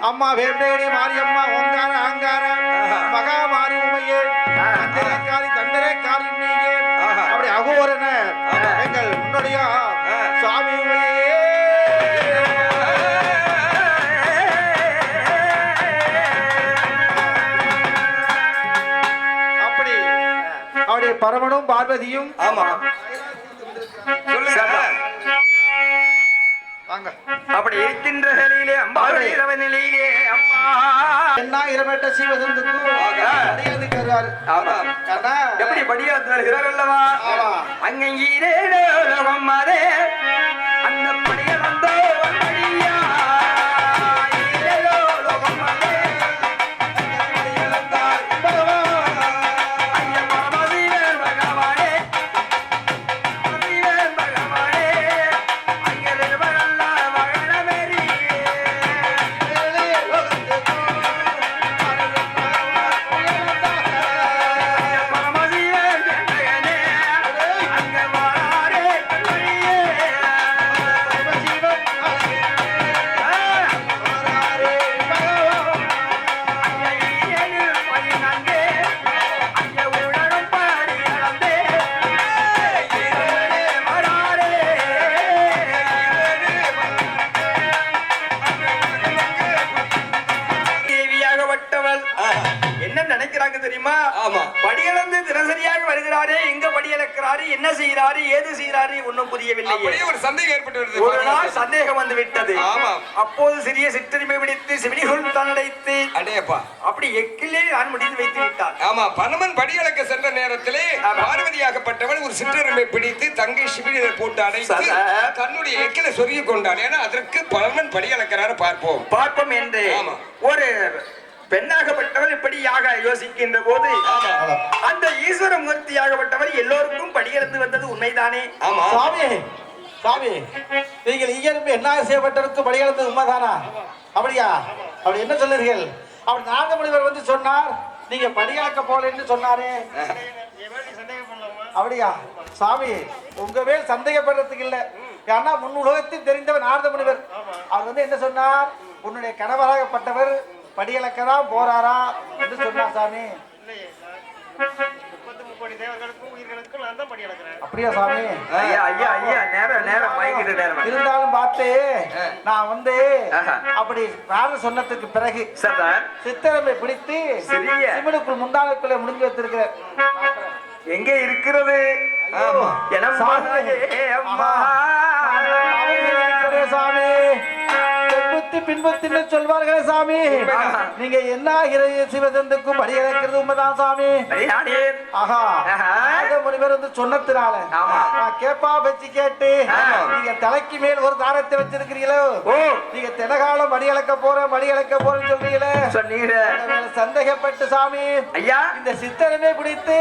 அம்மா வேண்டேடி மாரியம்மா ஓங்கார அங்கார மகா மாரி உமையே தந்திரக்காரி தந்திரக்காரி நீயே அப்படி அகோரன எங்கள் முன்னுடைய சுவாமி உமையே அப்படி அவருடைய பரமனும் பார்வதியும் ஆமா அப்படி இருக்கின்ற நிலையிலே அம்மா நிலையிலே அம்மா என்ன இரவட்ட சீவசந்துக்கு எப்படி படியாத்து வருகிறார் அல்லவா அங்கீரே அதே அந்த படிகள் வந்தோ தெரியுமா? ஆமா. படியிலிருந்து தினசரியாக வருகிறாரே, எங்க படியலக்கிறாரு, என்ன செய்கிறாரு, ஏது செய்கிறாரு ஒன்றும் புரியவில்லை. அப்படியே ஒரு சந்தேகம் ஏற்பட்டு வருது. ஒரு நாள் சந்தேகம் வந்து விட்டது. ஆமா. அப்போது சிறிய சிற்றறிமை பிடித்து சிவிலிகுள் தன்னடைத்து அடேப்பா அப்படி எக்கிலே நான் முடிந்து வைத்து விட்டார். ஆமா. பனமன் படியலக்க சென்ற நேரத்திலே பார்வதியாகப்பட்டவள் ஒரு சிற்றறிமை பிடித்து தங்கை சிவிலியை போட்டு அடைத்து தன்னுடைய எக்கில சொருகி கொண்டான். ஏன்னா அதற்கு பனமன் படியலக்கிறாரு பார்ப்போம் என்று ஒரு பெண்ணாகப்பட்டவள் இப்படியாக யோசிக்கின்ற போது அந்த ஈஸ்வர மூர்த்தியாகப்பட்டவர் எல்லோருக்கும் படியிருந்து வந்தது உண்மைதானே? ஆமா சுவாமி, சுவாமி நீங்கள் இயல்பு என்ன செய்யப்பட்டவருக்கு படியிருந்து உண்மைதானா? அப்படியா? அப்படி என்ன சொல்லுறீர்கள்? அவர் நான்கு முனிவர் வந்து சொன்னார், நீங்க படியளக்க போல என்று சொன்னாரே. அப்படியா சுவாமி? உங்க மேல் சந்தேகப்படுறதுக்கு இல்ல. ஏன்னா முன் உலகத்தில் தெரிந்தவர் நாரத முனிவர். அவர் வந்து என்ன சொன்னார், உன்னுடைய கணவராகப்பட்டவர் படியலக்கதான் போறாரா என்று சொன்னார் சாமி. அப்படியா சாமி? இருந்தாலும் பார்த்து நான் வந்து அப்படி நாரத சொன்னதுக்கு பிறகு சித்தரமை பிடித்து சிவனுக்குள் முந்தானுக்குள்ள முடிஞ்சு வச்சிருக்கிறேன். எங்கே இருக்கிறது? சாமி விட்டு பின்புத்தின்னு சொல்வார்களே சாமி. நீங்க என்ன சிவசந்துக்கும் படி இழக்கிறது உண்மைதான் சாமி. ஆஹா நாத முனிவர் வந்து சொன்னதுனால நான் கேப்பா வச்சு கேட்டு நீங்க தலைக்கு மேல் ஒரு தாரத்தை வச்சிருக்கிறீங்களோ, நீங்க தினகாலம் மடி இழக்க போறேன்னு சொல்றீங்களே. சந்தேகப்பட்டு சாமி ஐயா இந்த சித்தரமே பிடித்து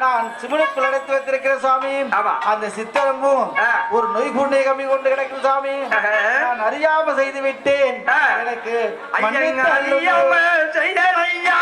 நான் சிவனுக்குள் அடைத்து வைத்திருக்கிறேன் சாமி. அந்த சித்தரமும் ஒரு நோய் குண்டை கம்மி கொண்டு கிடக்கும் சாமி. நான் அறியாம செய்து விட்டேன், எனக்கு மன்னித்து அருளுங்கள். செய்தலையா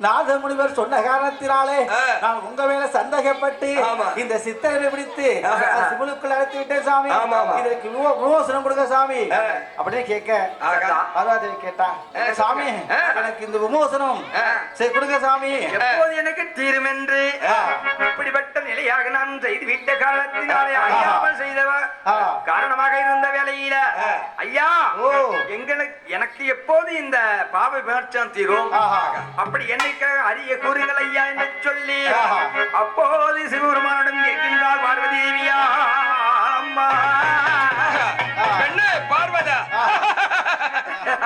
நாத முனிவர் சொன்ன காரணத்தினாலே நான் உங்க மேல சந்தேகப்பட்டு இந்த சித்தரை பிடித்து சிவனுக்குள் அழைத்து விட்டேன் சாமி. இதற்கு விமோசனம் கொடுங்க சாமி அப்படின்னு கேட்க பார்வதி கேட்டான், சாமி எனக்கு இந்த விமோசனம் கொடுங்க சாமி. எப்போது எனக்கு தீருமென்று இப்படிப்பட்ட நிலையாக நான் செய்து விட்ட காலத்தினாலே அறியாமல் செய்தவ காரணமாக இருந்த வேலையில ஐயா எனக்கு எப்போது இந்த பாவ விமர்சனம் தீரும் அப்படி என்னைக்காக அறிய கூறுங்கள் ஐயா என்று சொல்லி அப்போது சிவபெருமானிடம் கேட்கின்றார் பார்வதி தேவியா. அம்மா பெண்ணே பார்வதா,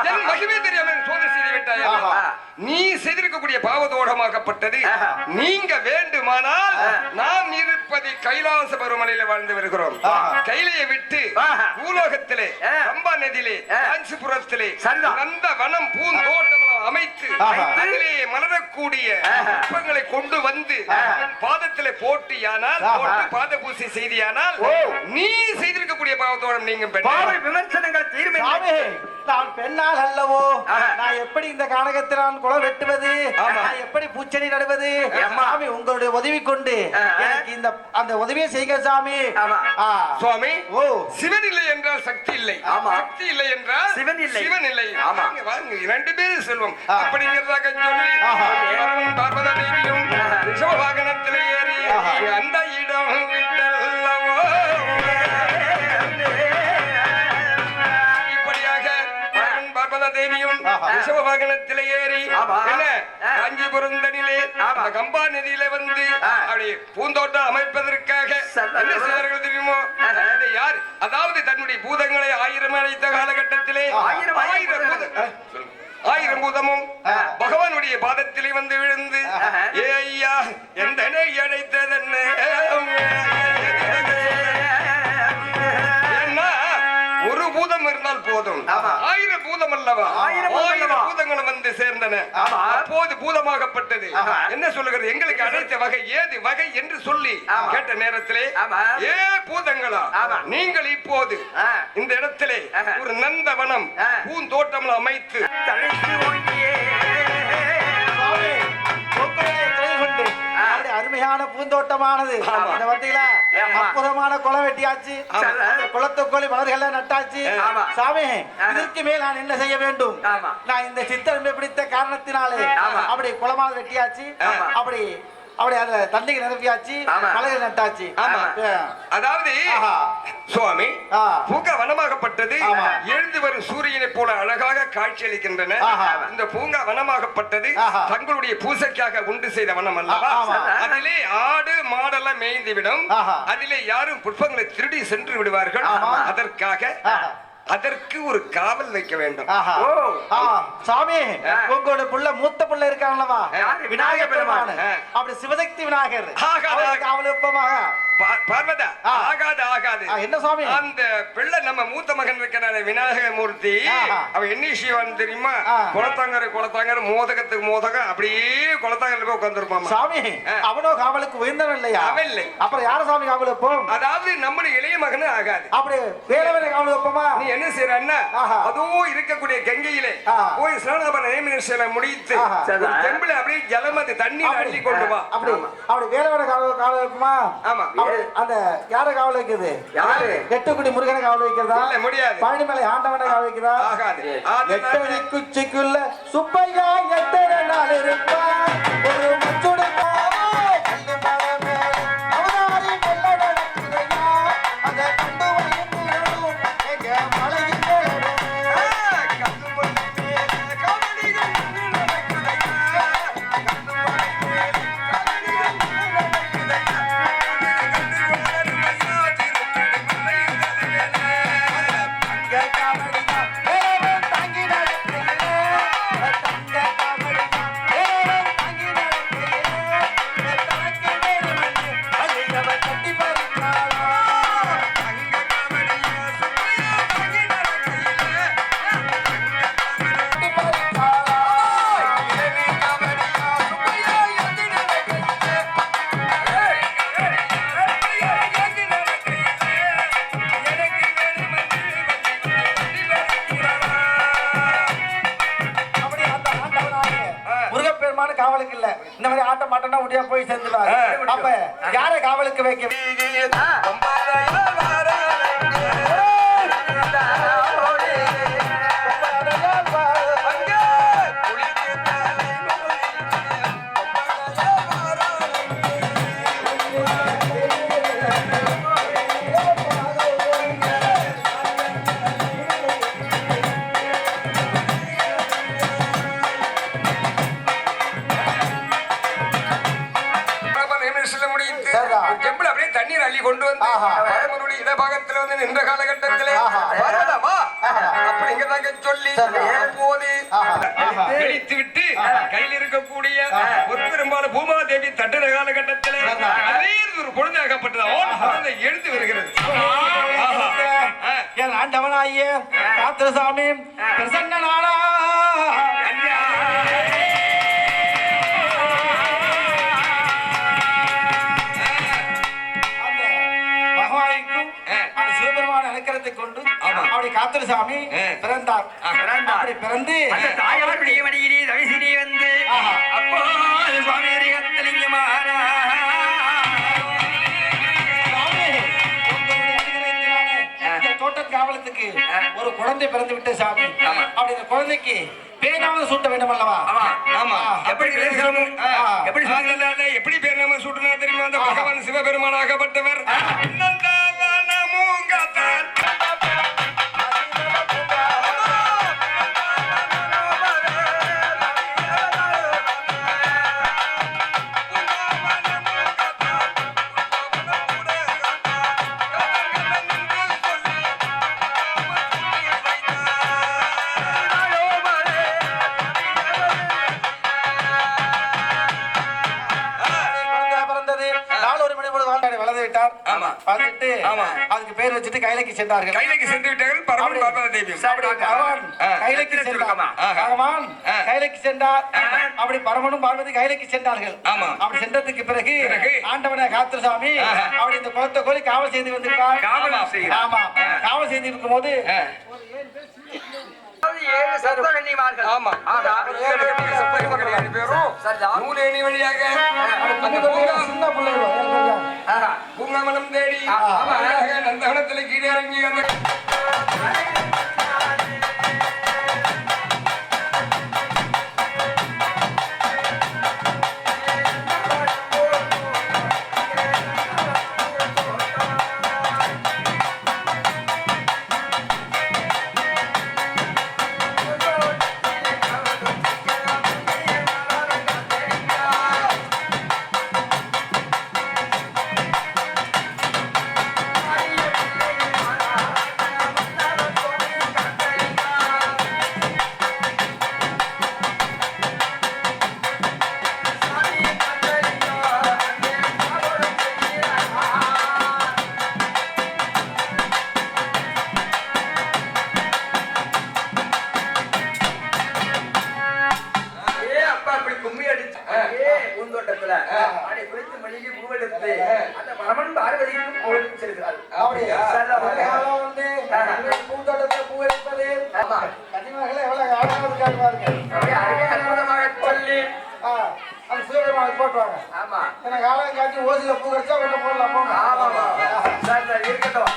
என் மகிமை தெரியாமல் சோதனை செய்து விட்டாயா? நீ செய்திருக்கக்கூடிய பாவதோடமாகப்பட்டது. நீங்க வேண்டுமானால் நாம் இருப்பது கைலாச பருமலையில வாழ்ந்து வருகிறோம். கைலையை விட்டு பூலோகத்திலே சம்பா நதியிலே காஞ்சிபுரத்திலே நந்த வனம் பூந்தோட்டம் அமைத்து அதிலே மலரக்கூடிய புஷ்பங்களை கொண்டு வந்து பாதத்திலே போட்டியானால் பாத பூசை செய்தியானால் நீ செய்திருக்கக்கூடிய பாவத்தோடம் நீங்க விமர்சனங்கள் தீர்மை. நான் பெண்ணால் அல்லவோ, நான் எப்படி இந்த கானகத்தில் நான் குளம் வெட்டுவது, நான் எப்படி பூச்செடி நடுவது, சாமி உங்களுடைய உதவி கொண்டு எனக்கு இந்த அந்த உதவியை செய்க சாமி. சுவாமி, சிவன் இல்லை என்றால் சக்தி இல்லை, சக்தி இல்லை என்றால் சிவன் இல்லை, சிவன் இல்லை. வாங்க இரண்டு பேரும் செல்வம் அப்படிங்கிறதாக சொல்லி பார்வதா தேவியும் ரிஷப வாகனத்திலே ஏறி அந்த இடம் விட்டல்லவோ. தேவியும் ரிஷப வாகனத்திலே ஏறி காஞ்சிபுரந்தனிலே கம்பா நதியிலே வந்து அப்படி பூந்தோட்டம் அமைப்பதற்காக என்ன செய்தார்கள் தெரியுமோ? யார் அதாவது தன்னுடைய பூதங்களை 1000 அழைத்த காலகட்டத்திலே 1000 பூதமும் பகவானுடைய பாதத்திலே வந்து விழுந்து ஏ ஐயா எந்தனை அழைத்ததென்ன ஒரு பூதம் இருந்தால் போதும், 1000 பூதம் அல்லவா? 1000 பூதங்களும் வந்து சேர்ந்தன. அப்போது பூதமாகப்பட்டது என்ன சொல்லுகிறது, எங்களுக்கு அழைத்த வகை ஏது வகை என்று சொல்லி கேட்ட நேரத்திலே, ஏ பூதங்களா, நீங்கள் இப்போது இந்த இடத்திலே ஒரு நந்தவனம் பூந்தோட்டம் அமைத்து அருமையான பூந்தோட்டமானது அற்புதமான குளம் வெட்டியாச்சு, குளத்துக்கோழி மலர்கள் நட்டாச்சு. சாமி, இதற்கு மேல் நான் என்ன செய்ய வேண்டும்? நான் இந்த சித்தரம்பை பிடித்த காரணத்தினாலே அப்படி குளமாக வெட்டியாச்சு, அப்படி அதுல தண்ணிக்கு நிரப்பியாச்சு, மலர்கள் நட்டாச்சு. அதாவது சுவாமி, பூங்கா வனமாகப்பட்டது எழுந்து வரும் சூரியனை போல அழகாக காட்சி அளிக்கின்றன. இந்த பூங்கா வனமாகப்பட்டது தங்களுடைய பூசைக்காக உண்டு செய்த வனம் அல்லவா? அதிலே ஆடு மாடெல்லாம் மேய்ந்து விடும், அதிலே யாரும் புஷ்பங்களை திருடி சென்று விடுவார்கள். அதற்கு ஒரு காவல் வைக்க வேண்டும். சாமி, உங்களோட புள்ள மூத்த புள்ள இருக்காங்களவா, விநாயகர் பெருமான், அப்படி சிவசக்தி விநாயகர் காவல் வைப்பமாக. பார்வதா, ஆகாது ஆகாது. என்ன சுவாமி? அந்த பிள்ளை நம்ம மூத்த மகன் இருக்கிறான விநாயக மூர்த்தி, அவ என்ன செய்வான் தெரியுமா? குளத்தாங்கர மோதகத்துக்கு மோதகம் அப்படியே குளத்தாங்கல போய் உட்கார்ந்துருப்பான். சாமி, அவனோ காவலுக்கு உயர்ந்தவன் இல்லையா? அவன் இல்லை. அப்புறம் யார சாமி காவல் வைப்போம்? அதாவது நம்முடைய இளைய மகனு ஆகாது. அப்படி வேறவரை காவல் வைப்போமா? நீ என்ன செய்யறன்னா, அதுவும் இருக்கக்கூடிய கங்கையிலே போய் ஸ்நானபன நேமினேஷனை முடித்து தெம்பிள அப்படியே ஜலமது தண்ணீர் அள்ளி கொண்டு வா. அப்படி வேறவரை காவல் வைப்போமா? ஆமா. அந்த யார காவல் வைக்கிறது? யாரு? எட்டுக்குடி முருகனை காவல் வைக்கிறதா? இல்ல, முடியாது. பழனிமலை ஆண்டவனை காவல் வைக்கிறதா? ஆகாது. எட்டடி குச்சிக்குள்ள சுப்பையா எட்டரை நாள் இருப்பா, ஒரு மச்சுட காவலுக்கு இல்ல. இந்த மாதிரி ஆட்டம் மாட்டம்னா உடனே போய் சேர்ந்துட்டாரு. அப்ப யார காவலுக்கு வைக்க? தண்ணீர் அள்ளி கொண்டு வந்து பழமனுடைய இடபாகத்தில் வந்து நின்ற காலகட்டத்திலே அப்படிங்கிறதாக சொல்லி போது வெளித்து விட்டு கையில் இருக்கக்கூடிய ஒரு பெரும்பாலும் பூமாதேவி தட்டுற காலகட்டத்திலே அதே ஒரு குழந்தையாகப்பட்டது. குழந்தை எழுந்து வருகிறது. என் ஆண்டவனாகிய காத்திரசாமி பிரசன்னனானா கொண்டு அப்படி காத்திரசாமி பிறந்தார். அப்படி பிறந்து தாயார் பிடியமடியிலே தவிசிலே வந்து அப்போ சுவாமி தோட்ட காவலத்துக்கு ஒரு குழந்தை பிறந்து விட்டு சாமி, அப்படி இந்த குழந்தைக்கு பேராம சூட்ட வேண்டும் அல்லவா? எப்படி பேர் நாம சூட்டினா தெரியுமா? அந்த பகவான் சிவபெருமானாகப்பட்டவர் வந்துட்டார். ஆமா. வந்துட்டு ஆமா. அதுக்கு பேர் வச்சுட்டு கைலைக்கு சென்றார்கள். கைலைக்கு சென்று விட்டார்கள் பரமன் பார்வதி தேவி. அப்படி பகவான் கைலைக்கு சென்றார். பகவான் கைலைக்கு சென்றார். அப்படி பரமனும் பார்வதி கைலைக்கு சென்றார்கள். ஆமா. அப்படி சென்றதுக்கு பிறகு ஆண்டவனை காத்திரசாமி அப்படி இந்த குளத்தை கோழி காவல் செய்து வந்திருக்கார். ஆமா. காவல் செய்து இருக்கும் போது ஆமா. நூலேணி வழியாக சின்ன பிள்ளைகள் பூங்காமனம் தேடி நந்தவனத்தில் கீழே இறங்கி அந்த பூந்தோட்டத்தில் பூ எடுப்பது கன்னிமார்கள் எவ்வளவு அழகாக காட்டுவார்கள். அந்த சிவபெருமானை போட்டுவாங்க. எனக்கு காலம் காட்சி ஓசில பூ கிடைச்சா வெட்ட போடலாம் போங்க. இருக்கட்டும்.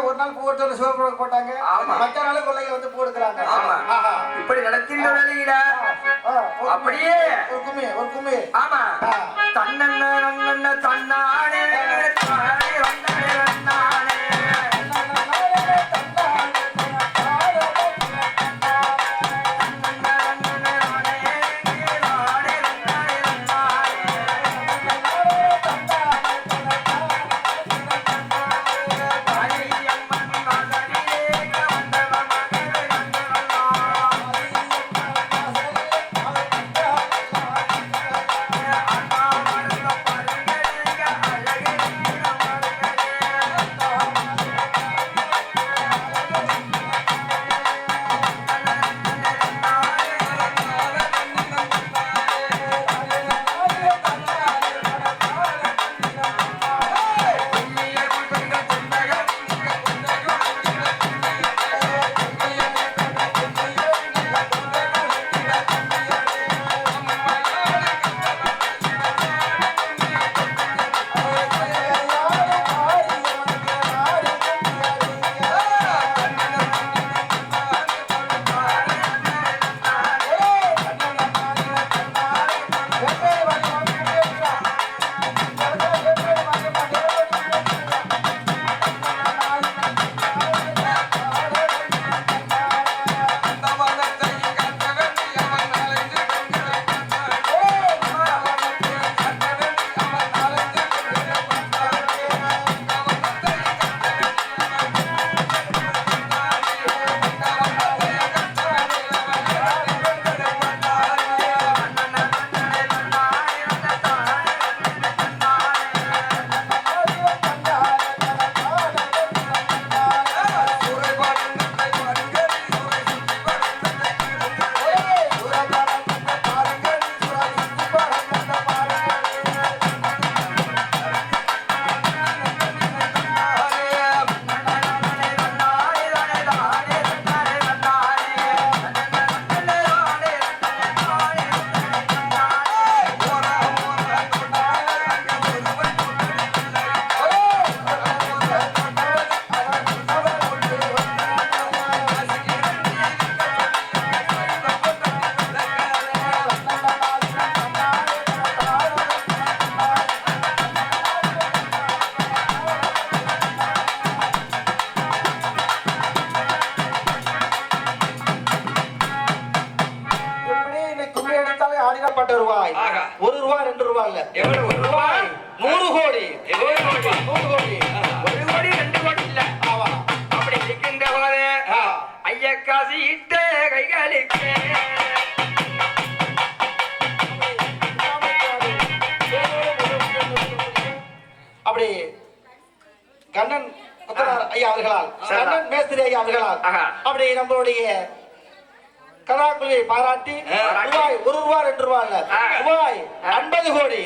ஒரு நாள் பூ எடுத்து சிவபெருமான் போட்டாங்க. மற்ற நாள் கொள்ளையில வந்து பூ எடுக்கிறாங்க. இப்படி நடக்கின்ற வேலையில அப்படியே ஒரு கும்மி ஆமா தன்னண்ண தன்னானே என்னை கும்மி அடித்தாலே ஆடினப்பட்ட ரூபாய். ஆகா. 1 ரூபாய் 2 ரூபாய் இல்ல. எவ்வளவு? 1 ரூபாய் 100 கோடி. 100 கோடி. 100 கோடி. 1 கோடி 2 கோடி இல்ல. ஆமா. அப்படி இருக்கின்ற போது ஐயா காசு இட்ட கைகளுக்கு அப்படி கண்ணன் முத்தனார் ஐயா அவர்களால், கண்ணன் மேஸ்திரி ஐயா அவர்களால் அப்படி நம்மளுடைய கலாக்குழியை பாராட்டி ரூபாய் 1 ரூபாய் 2 ரூபாய் இல்ல, ரூபாய் 50 கோடி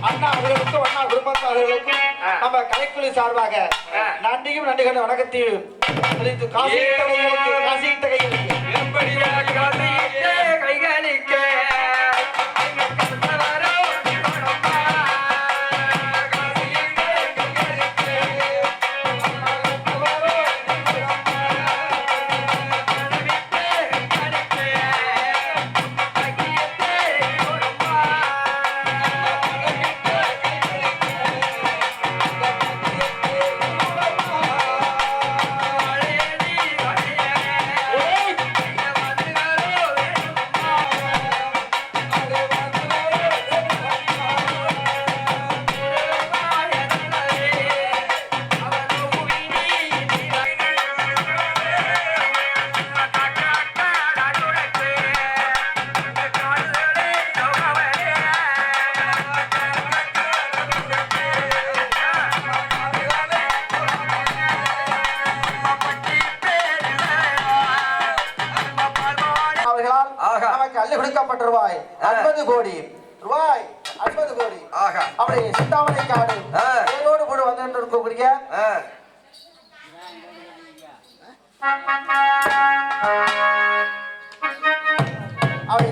அண்ணா அவர்களுக்கும் அண்ணா குடும்பத்தார்களுக்கும் நம்ம கலைக்குழி சார்பாக நன்றியும் நன்றி கண்ட வணக்கத்தையும் காசி கைகளுக்கு எப்படி காசு இட்ட கைகளுக்கு கொடுக்கப்பட்ட ரூபாய் 50 கோடி ரூபாய் 50 கோடி. அப்படி சிந்தாமணி காடு பேரோடு கூட வந்து இருக்கக்கூடிய அப்படி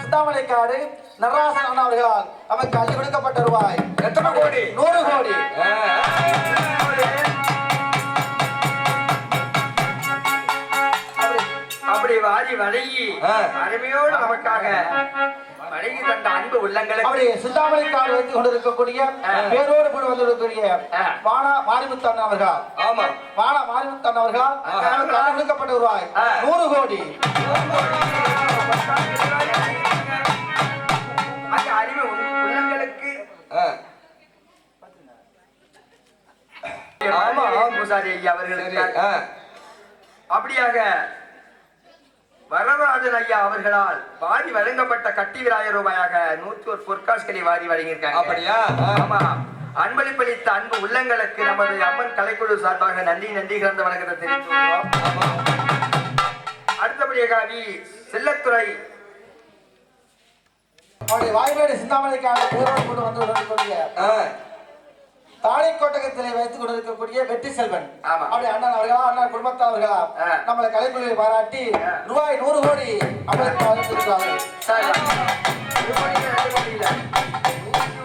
சிந்தாமணி காடு நடராசன் அண்ணா அவர்களால் நமக்கு அள்ளி கொடுக்கப்பட்ட ரூபாய் எத்தனை கோடி? 100 கோடி. அப்படி வாரி வழங்கி அருமையோடு நமக்காக வழங்கி தந்த அன்பு உள்ளங்களுக்கு அப்படி சிந்தாமணி காடு வைத்துக் கொண்டிருக்கக்கூடிய பேரோடு கூட வந்திருக்கக்கூடிய வானா மாரிமுத்தன் அவர்கள், ஆமா, வானா மாரிமுத்தன் அவர்களால் நமக்கு அள்ளி கொடுக்கப்பட்ட ரூபாய் 100 கோடி. அந்த அறிவு உள்ளங்களுக்கு பூசாரி ஐயா அவர்களுக்கு அப்படியாக வரதராஜன் ஐயா அவர்களால் வாரி வழங்கப்பட்ட கட்டி விராய ரூபாயாக 101 பொற்காசுகளை வாரி வழங்கியிருக்காங்க. அப்படியா? ஆமா. அன்பளிப்பளித்த அன்பு உள்ளங்களுக்கு நமது அம்மன் கலைக்குழு சார்பாக நன்றி கலந்த வணக்கத்தை தெரிவித்து வருகிறோம். அடுத்தபடியாக செல்லத்துறை அவருடைய வாய்மேடு சிந்தாமணி காடு பேரோடு கூட வந்து கொண்டிருக்கக்கூடிய தாழைக்கோட்டகத்திலே வைத்துக் கொண்டிருக்கக்கூடிய வெற்றி செல்வன் அப்படி அண்ணன் அவர்களா அண்ணன் குடும்பத்தவர்களா நம்மளை கலைக்குழுவை பாராட்டி ரூபாய் 100 கோடி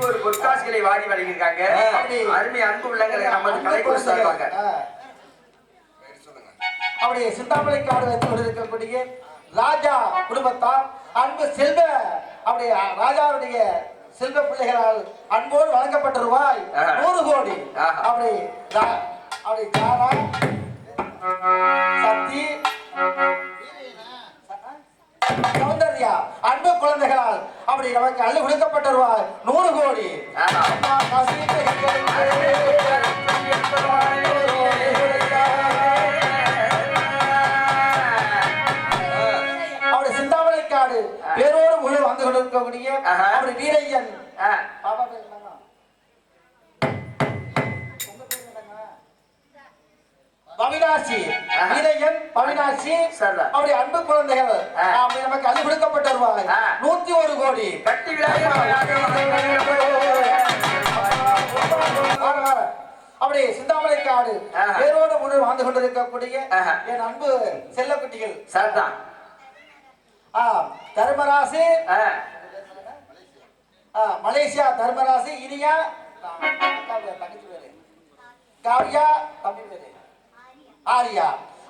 ஒரு பொற்காசுகளை வாரி வழங்கியிருக்காங்க. அருமை அன்பு உள்ளங்களை நமது கலைக்குழு சார்பாக அப்படி சிந்தாமணி காடு வைத்துக் கொண்டிருக்கக்கூடிய ராஜா குடும்பத்தார் அன்பு செல்வ அப்படி ராஜாவுடைய செல்வ பிள்ளைகளால் அன்போடு வழங்கப்பட்ட ரூபாய் 100 கோடி. அப்படி அப்படி ஜாரா சக்தி சௌந்தர்யா அன்பு குழந்தைகளால் அப்படி நமக்கு அள்ளி கொடுக்கப்பட்ட ரூபாய் 100 கோடி. அப்படி சிந்தாமணி காடு பேரோடு முழு வந்து கொண்டிருக்கக்கூடிய அப்படி வீரையன் பாபா பேர் என்னங்க? பவினாசி வீரையன் பவினாசி அப்படி அன்பு குழந்தைகள் அப்படி நமக்கு அள்ளி கொடுக்கப்பட்ட ரூபாய் 101 கோடி. கட்டி அப்படி சிந்தாமணி காடு பேரோடு முழு வாழ்ந்து கொண்டிருக்கக்கூடிய என் அன்பு செல்லக்குட்டிகள் சரிதான். தர்மராசி மலேசியா தர்மராசி இனியா தங்கச்சி பேரு காவியா தம்பி பேரு ஆரியா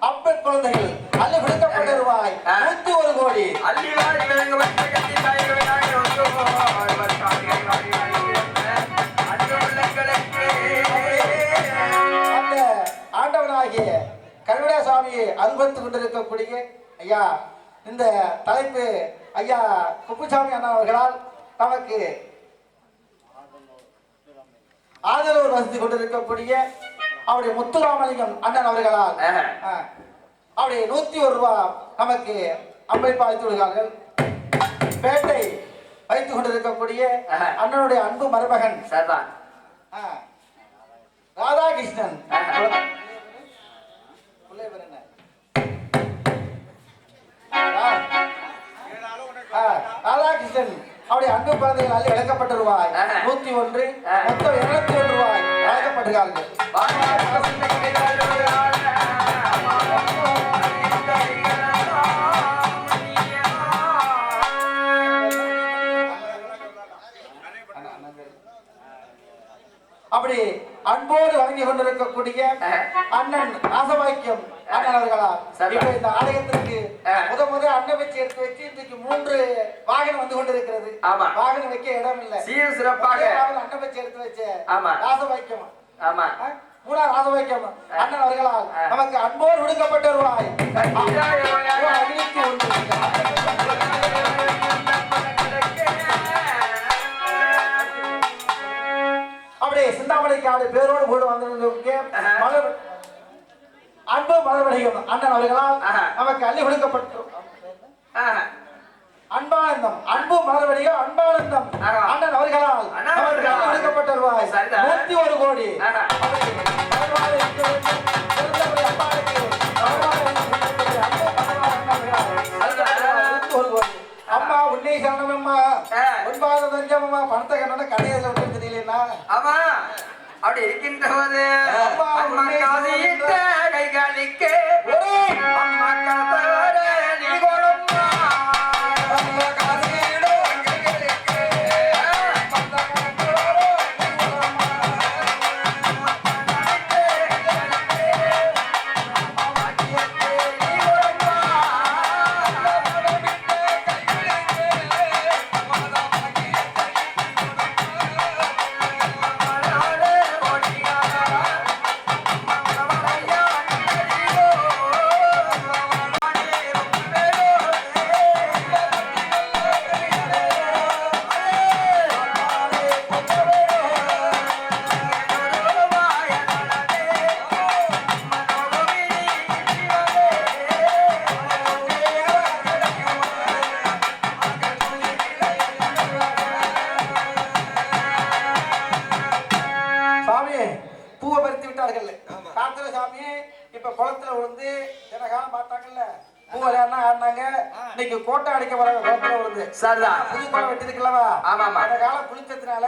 அப்ப குழந்தைகள் அள்ளி கொடுக்கப்பட்ட ரூபாய் 101 கோடி. அந்த ஆண்டவனாகிய கருணாசாமியை அனுபவித்துக் கொண்டிருக்கக்கூடிய ஐயா இந்த தலைப்பு ஐயா குப்புசாமி அண்ணா அவர்களால் நமக்கு ஆதரவு வசதி கொண்டிருக்கக்கூடிய அவருடைய முத்துராமலிங்கம் அண்ணன் அவர்களால் அவருடைய 101 ரூபாய் நமக்கு அன்பளிப்பா வைத்து விடுகிறார்கள். பேட்டை வைத்துக் கொண்டிருக்கக்கூடிய அண்ணனுடைய அன்பு மருமகன் ராதாகிருஷ்ணன் ராதாகிருஷ்ணன் அவருடைய அன்பு குழந்தைகளால் இழக்கப்பட்ட ரூபாய் 101 மொத்தம் 201 ரூபாய் வழங்கப்படுகிறார்கள். அப்படி அன்போடு வழங்கி கொண்டிருக்கக்கூடிய அண்ணன் ராசபாக்கியம் அண்ணன் அவர்களா இப்ப இந்த ஆலயத்திற்கு முத அண்ணன் வச்சு எடுத்து வச்சு இன்னைக்கு 3 வாகனம் வந்து கொண்டிருக்கிறது. வாகனம் வைக்க இடம் இல்ல, சீர் சிறப்பாக அண்ணன் வச்சு எடுத்து வச்சு ராசபாக்கியம் 3 ராசபாக்கியம் அண்ணன் அவர்களால் நமக்கு அன்போடு விடுக்கப்பட்ட ரூபாய் 501. அப்படியே சிந்தாமணிக்காடு பேரோடு கூட வந்திருக்க அன்பு மலர்வடிகம் அண்ணன் அவர்களால் நமக்கு அள்ளி கொடுக்கப்பட்டோம். அன்பானந்தம் அன்பு மலர்வடிகம் அன்பானந்தம் அண்ணன் அவர்களால் நமக்கு அள்ளி கொடுக்கப்பட்ட ரூபாய் 101 கோடி. அம்மா உன்னை சரணமம்மா ஒன்பாத தஞ்சமம்மா பணத்தை கண்ணோட கடையில விட்டு தெரியலன்னா ஆமா அப்படி இருக்கின்றது. அம்மா காதிட்ட கைகாலிக்க அம்மா கதவர நீ கொடும்மா அம்மா காதிட கைகாலிக்க கோட்டை அடிக்க வர கோட்டை வருது சரிதான். புது கோட்டை வெட்டிருக்கலவா? ஆமா ஆமா. அந்த காலம் குளிச்சதுனால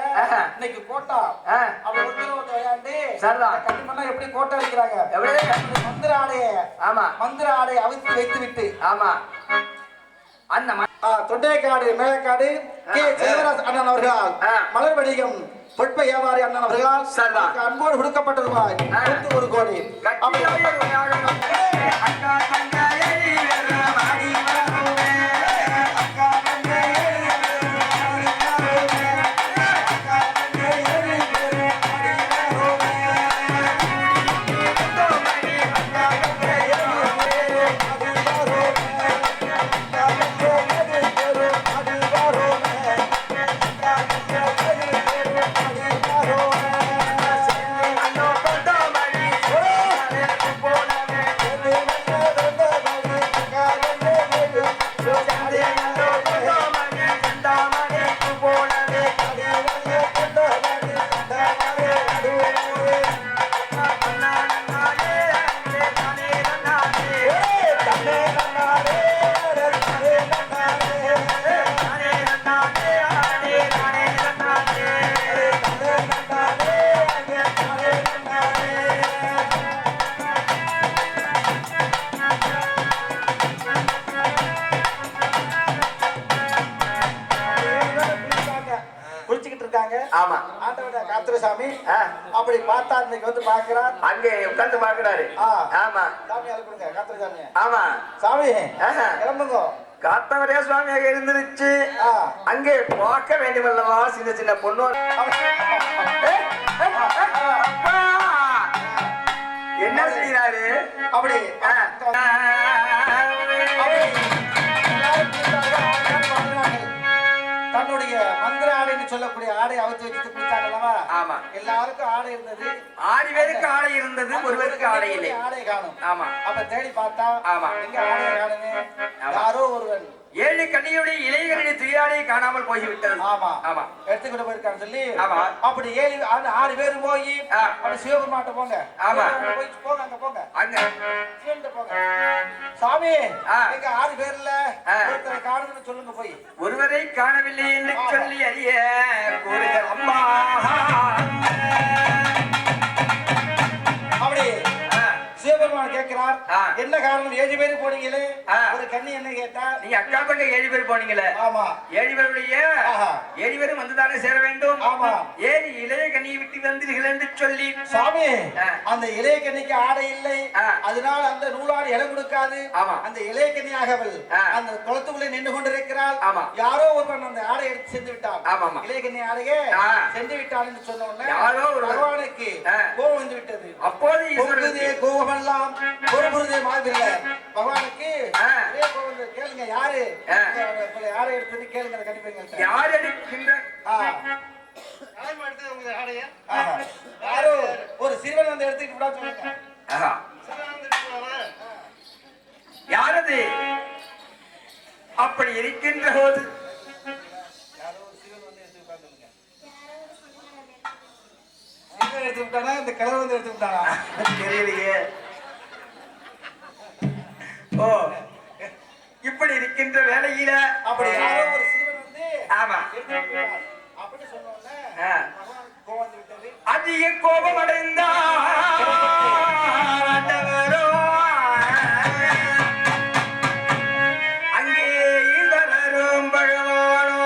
இன்னைக்கு கோட்டா அப்படி ஒருத்தர் விளையாண்டு சரிதான். கண்டிப்பா எப்படி கோட்டை அடிக்கிறாங்க? எப்படி மந்திர ஆடையை ஆமா மந்திர ஆடையை அவித்து வைத்து விட்டு ஆமா அந்த தொண்டைக்காடு மேலக்காடு கே ஜெயவராஜ் அண்ணன் அவர்களால் மலர் வடிகம் பொற்ப வியாபாரி அண்ணன் அவர்களால் அன்போடு கொடுக்கப்பட்ட ரூபாய் 101 கோடி. அப்படி பார்த்தா இன்னைக்கு வந்து பாக்குறார் அங்கே உட்கார்ந்து பாக்குறாரு. ஆமா சாமி அழுப்புங்க காத்திர சாமி. ஆமா சாமி கிளம்புங்க. காத்தவரே சுவாமியாக இருந்துருச்சு. அங்கே பார்க்க வேண்டுமல்லவா சின்ன சின்ன பொண்ணு என்ன செய்யறாரு? அப்படி சொல்லக்கூடிய ஆடை அவுத்து வச்சுட்டு குளிச்சாங்க அல்லவா? ஆமா. எல்லாருக்கும் ஆடை இருந்தது. 6 பேருக்கு ஆடை இருந்தது, ஒருவருக்கு ஆடை இல்லை. ஆடை காணும். ஆமா. அப்ப தேடி பார்த்தா ஆமா. எங்க ஆடை காணுமே? யாரோ ஒருவன் 7 கன்னியுடைய இளைஞருடைய துயாடையை காணாமல் போய்விட்டது. ஆமா ஆமா. எடுத்துக்கிட்டு போயிருக்கான்னு சொல்லி ஆமா. அப்படி 6 பேரும் போய் அப்படி சிவபெருமாட்ட போங்க. ஆமா. போய் போங்க, அங்க போங்க, அங்க சிவன்ட்ட போங்க. சாமி எங்க 6 பேர்ல ஒருத்தரை காணும்னு சொல்லுங்க. போய் ஒருவரை காணவில்லை என்று சொல்லி அறிய கூறுகள் அம்மா. அப்படி சிவபெருமான் கேட்கிறார், என்ன காரணம் 7 பேரு போனீங்களே? ஒரு கண்ணி என்ன கேட்டா, நீங்க அக்கா தங்க 7 பேர் போனீங்களே? ஆமா. 7 பேருடைய 7 பேரும் வந்துதானே சேர வேண்டும். ஆமா. ஏன் இளைய கண்ணியை விட்டு வந்தீர்கள் என்று சொல்லி சாமி அந்த இளைய கண்ணிக்கு ஆடை இல்லை, அதனால அந்த நூலாடு இடம் கொடுக்காது. அந்த இளைய கண்ணியாகவள் அந்த குளத்துக்குள்ளே நின்று கொண்டிருக்கிறாள். யாரோ ஒருவன் அந்த ஆடை எடுத்து சென்று விட்டான். இளைய கண்ணி ஆடையே சென்று விட்டான் என்று சொன்ன உடனே யாரோ பகவானுக்கு கோபம் வந்து விட்டது. அப்போது கோபம் எல்லாம் ஒரு பொழுதே மாதிரில பகவானுக்கு கேளுங்க, யாரு யாரை எடுத்தது கேளுங்க. கண்டிப்பா யார் எடுக்கின்ற யாரோ ஒரு சிறுவன் வந்து எடுத்துக்கிட்டு விடா சொல்லுங்க. யாரது? அப்படி இருக்கின்ற போது யாரோ ஒரு சிறுவன் வந்து எடுத்து விட்டாங்க. எடுத்து விட்டானா இந்த கலர் வந்து எடுத்து விட்டானா தெரியலையே. ஓ, இப்படி இருக்கின்ற வேளையில அப்படி யாரோ ஒரு சிறுவன் வந்து ஆமா அப்படி சொன்னோன்னே கோபம் வந்து விட்டது. அதிக கோபம் அடைந்தார் அங்கே வளரும் பகவானோ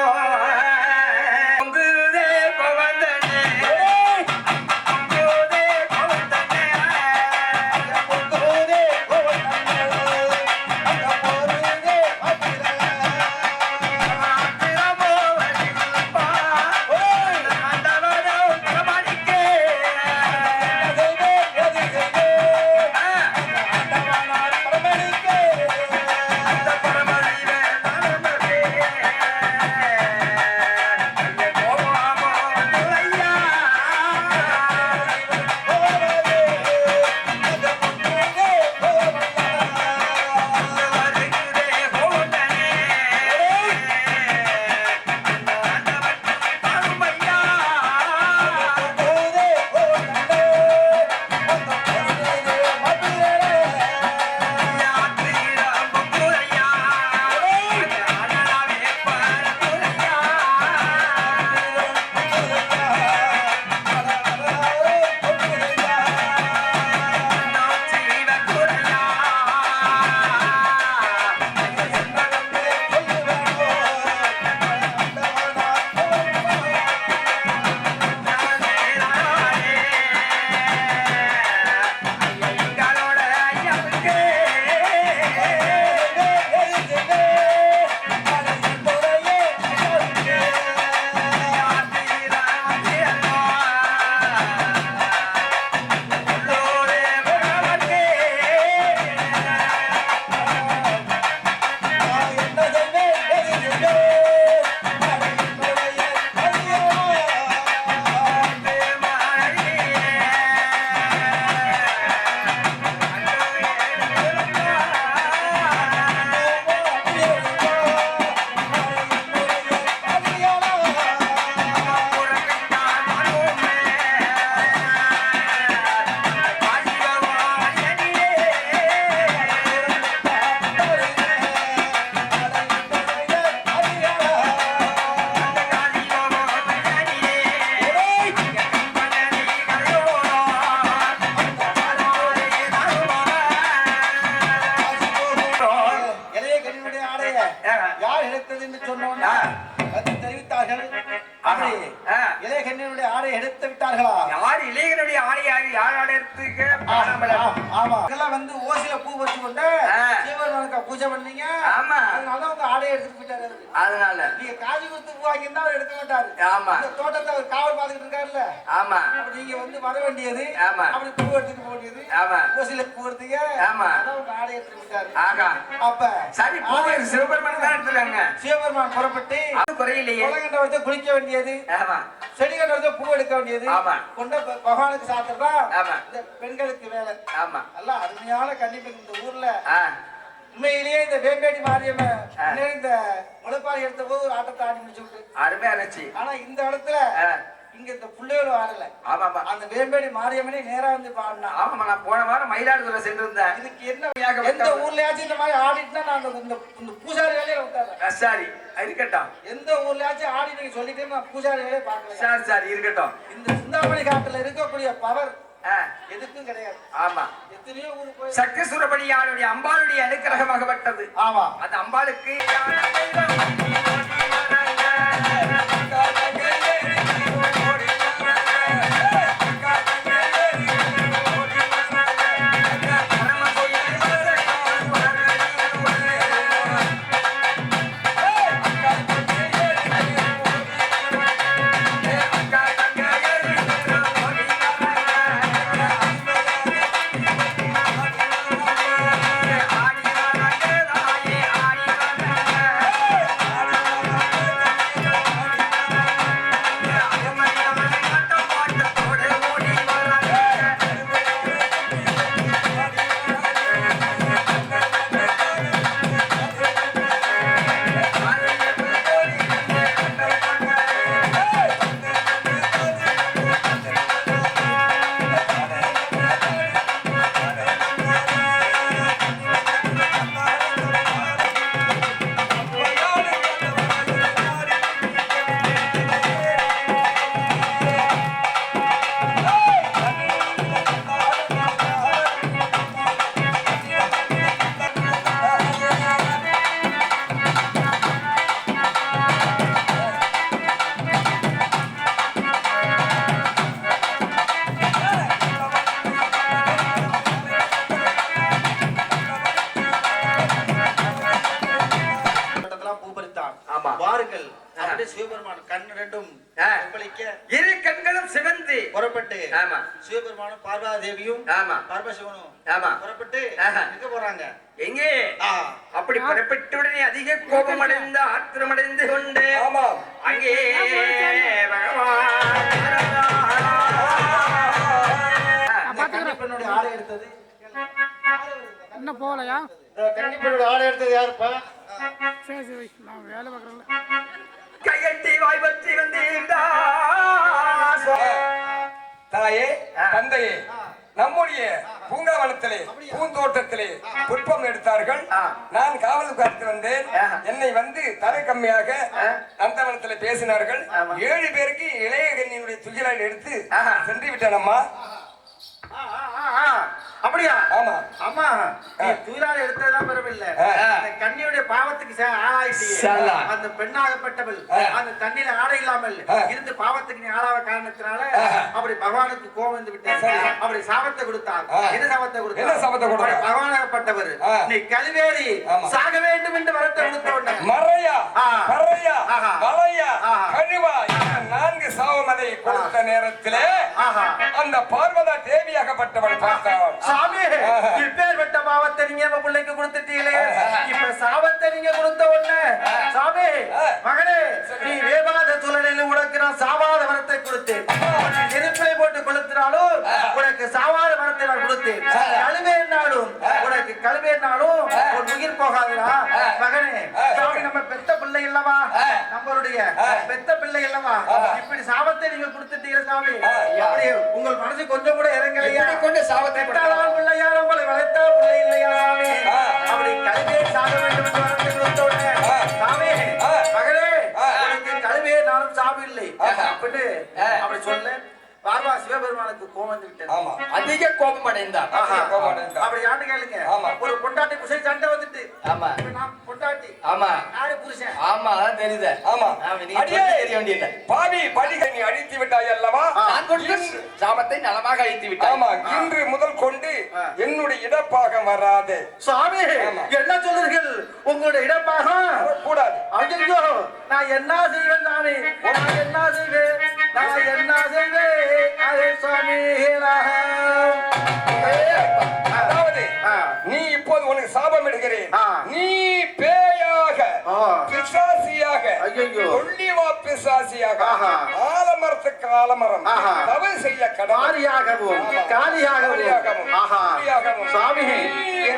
வந்து ஓசில பூ வச்சு கொண்டு சிவபெருமானுக்கு பூஜை பண்ணீங்க. ஆமா. அதனால உங்க ஆடையை எடுத்துட்டு போயிட்டாரு. அதனால நீங்க காஜி குத்து பூ வாங்கியிருந்தா அவர் எடுக்க மாட்டாரு. ஆமா. இந்த தோட்டத்தை அவர் காவல் பார்த்துக்கிட்டு இருக்காருல்ல. ஆமா. நீங்க வந்து வர வேண்டியது. ஆமா. அப்படி பூ எடுத்துட்டு போக வேண்டியது. ஆமா. ஓசில பூ எடுத்தீங்க. ஆமா. அதான் உங்க ஆடையை எடுத்துட்டு போயிட்டாரு. ஆகா. அப்ப சரி பூ சிவபெருமான் தான் எடுத்துறாங்க. சிவபெருமான் புறப்பட்டு குறையிலையே. குளங்கண்ட வச்சு குளிக்க வேண்டியது, ஆமா செடி கண்ட வச்சு பூ எடுக்க வேண்டியது, ஆமா. கொண்ட பகவானுக்கு சாத்துறதா ஆமா. இந்த பெண்களுக்கு வேலை. ஆமா. நல்லா அருமையான கண்டிப்பா இந்த ஊர்ல ஆ. உண்மையிலேயே இந்த வேம்பேடி மாரியம்மன் இந்த முளைப்பாரி எடுத்த போது ஒரு ஆட்டத்தை ஆடி முடிச்சு விட்டு அருமையா இருந்துச்சு. ஆனா இந்த இடத்துல இங்க இந்த புள்ளையோட ஆடல. ஆமாமா. அந்த வேம்பேடி மாரியம்மனே நேரா வந்து பாடினா. ஆமாமா, நான் போன வாரம் மயிலாடுதுறை சென்றிருந்தேன். இதுக்கு என்ன எந்த ஊர்லயாச்சும் இந்த மாதிரி ஆடிட்டுனா நான் இந்த பூஜாரி வேலையில விட்டாரேன். சரி இருக்கட்டும். எந்த ஊர்லயாச்சும் ஆடி நீங்க சொல்லிட்டே நான் பூஜாரி வேலையை பார்க்கல. சரி சரி இருக்கட்டும். இந்த சிந்தாமணி காட்டுல இருக்கக்கூடிய பவர் எதுக்கும் கிடையாது. ஆமா. எத்தனையோ ஊரு போய் சக்தி சுரபடியாருடைய அம்பாளுடைய அனுக்கிரகமாகப்பட்டது. ஆமா. அந்த அம்பாளுக்கு வாருங்கள். அப்படியே சிவபெருமான் கண் ரெண்டும் இரு கண்களும் சிவந்து புறப்பட்டு ஆமா சிவபெருமானும் பார்வதி தேவியும் ஆமா பரமசிவனும் ஆமா புறப்பட்டு எங்க போறாங்க? எங்கே? அப்படி புறப்பட்டுடனே அதிக கோபமடைந்து ஆத்திரமடைந்து கொண்டு ஆமா அங்கே கன்னிப்பெண்ணுடைய ஆடை எடுத்தது என்ன போகலையா? கன்னிப்பெண்ணுடைய ஆடை எடுத்தது யாருப்பா? சரி சரி, நான் வேலை பார்க்குறேன்ல. கையட்டி வாய் பற்றி வந்தீண்டா தாயே தந்தையே, நம்முடைய பூங்காவனத்திலே பூந்தோட்டத்திலே புஷ்பம் எடுத்தார்கள். நான் காவல் காத்து வந்தேன். என்னை வந்து தரை கம்மியாக நந்தவனத்திலே பேசினார்கள். 7 பேருக்கு இளைய கண்ணியினுடைய துகிலால் எடுத்து சென்று விட்டேனம்மா. அப்படியா? ஆமா அம்மா, நீ துயிலால் எடுத்ததெல்லாம் பெறவில்லை. அந்த கன்னியுடைய பாவத்துக்கு ஆளாயிட்டீங்க. அந்த பெண்ணாகப்பட்டவள் அந்த தண்ணியில ஆடை இல்லாமல் இருந்து பாவத்துக்கு நீ ஆளாவ காரணத்தினால அப்படி பகவானுக்கு கோபம் வந்து விட்டேன். அப்படி சாபத்தை கொடுத்தார். என்ன சாபத்தை கொடுத்தார்? பகவானாகப்பட்டவர் நீ கல்வேறி சாக வேண்டும் என்று வரத்தை கொடுத்த உடனே மறையா பறையா வளையா கழுவா 4 சாவமலை கொடுத்த நேரத்திலே அந்த பார்வதா தேவியாகப்பட்டவள் பார்த்தாள். சாமி, இப்பேற்பட்ட பாவத்தை நீங்க நம்ம பிள்ளைக்கு கொடுத்துட்டீங்களே, இப்ப சாபத்தை நீங்க கொடுத்த உடனே சாமி மகனே, நீ வேவாத சூழலில் உனக்கு நான் சாவாத வரத்தை கொடுத்தேன். நெருப்பை போட்டு கொளுத்தினாலும் உனக்கு சாவாத வரத்தை நான் கொடுத்தேன். கழுவேனாலும் உனக்கு கழுவேனாலும் ஒரு உயிர் போகாதுடா மகனே. சாமி, நம்ம பெத்த பிள்ளை இல்லவா, நம்மளுடைய பெத்த பிள்ளை இல்லவா, இப்படி சாபத்தை நீங்க கொடுத்துட்டீங்க சாமி. எப்படி உங்கள் மனசு கொஞ்சம் கூட இறங்கலையா? கொண்டு சாபத்தை பிள்ளையா நம்மளை வளர்த்தா பிள்ளை இல்லையா சாமி? அப்படி கல்வியை சாக வேண்டும் என்று வரத்தை கொடுத்த உடனே சாமி மகளே, உனக்கு கல்வியே நானும் சாபம் இல்லை அப்படின்னு அப்படி சொல்ல பார்வா சிவபெருமானுக்கு கோபம் வந்து விட்டது. ஆமா அதிக கோபம் அடைந்தார். அப்படி யாரு கேளுங்க, ஒரு பொண்டாட்டி புருஷன் சண்டை வந்துட்டு ஆமா நான் பொண்டாட்டி ஆமா யாரு புருஷன் ஆமா அதான் தெரியுது. ஆமா அடியே தெரிய வேண்டியது பாவி பலிகை நீ அழித்து விட்டாய் அல்லவா? நான் கொண்டு சாபத்தை நலமாக அழித்து விட்டாய். ஆமா, இன்று முதல் கொண்டு என்னுடைய இடப்பாகம் வராது. சாமி என்ன சொல்றீர்கள்? உங்களுடைய இடப்பாகம் கூடாது. ஐயோ, நான் என்ன செய்வேன் சாமி? நான் என்ன செய்வேன்? நான் என்ன செய்வேன்? அதே சாமி அதாவது நீ இப்போது உனக்கு சாபம் எடுக்கிறேன். நீ பேயாக பிசாசியாக ஐயையோ. கொள்ளிவா பிசாசியாக ஆஹா. ஆலமரத்துக்கு ஆலமரம் ஆஹா. தவறு செய்ய கடமை மாரியாகவும் காளியாகவும் ஆஹா சாமி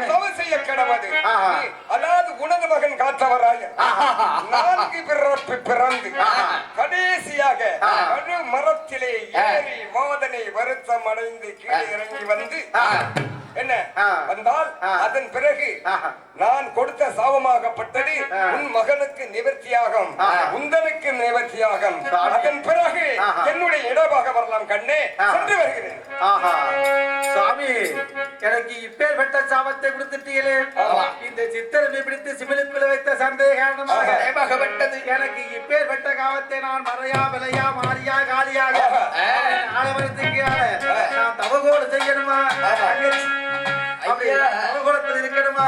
தவறு செய்ய கடவுது ஆஹா. அதாவது உனது மகன் காத்தவராய ஆஹா. 4 பிறப்பு பிறந்து ஆஹா. கடைசியாக ஆஹா. கடு மரத்திலே ஏறி மோதனை வருத்தம் அடைந்து கீழே இறங்கி வந்து ஆஹா. என்ன ஆ. வந்தால் ஆ. அதன் பிறகு ஆஹா. நான் கொடுத்த சாபமாகப்பட்டது ஆ. உன் மகனுக்கு நிவர்த்தியாகும் ஆ. உந்தனுக்கு நிவர்த்தியாகும் சாமி. அதன் பிறகு ஆஹா. என்னுடைய இடமாக வரலாம் கண்ணே ஆ. சென்று வருகிறேன் ஆஹா சாமி எனக்கு இப்பேற்பட்ட சாபத்தை கொடுத்துட்டீங்களே ஆமா. இந்த சித்திரமை பிடித்து சிமிழுக்குள்ள வைத்த சந்தேகமாக ஆஹா. ஏமாகப்பட்டது எனக்கு இப்பேற்பட்ட காவத்தை நான் மறையா விலையா மாறியா காலியாக ஆஹா. ஆலமரத்துக்கு நான் தவகோடு செய்யணுமா அப்படி தவகோலத்தில் இருக்கணுமா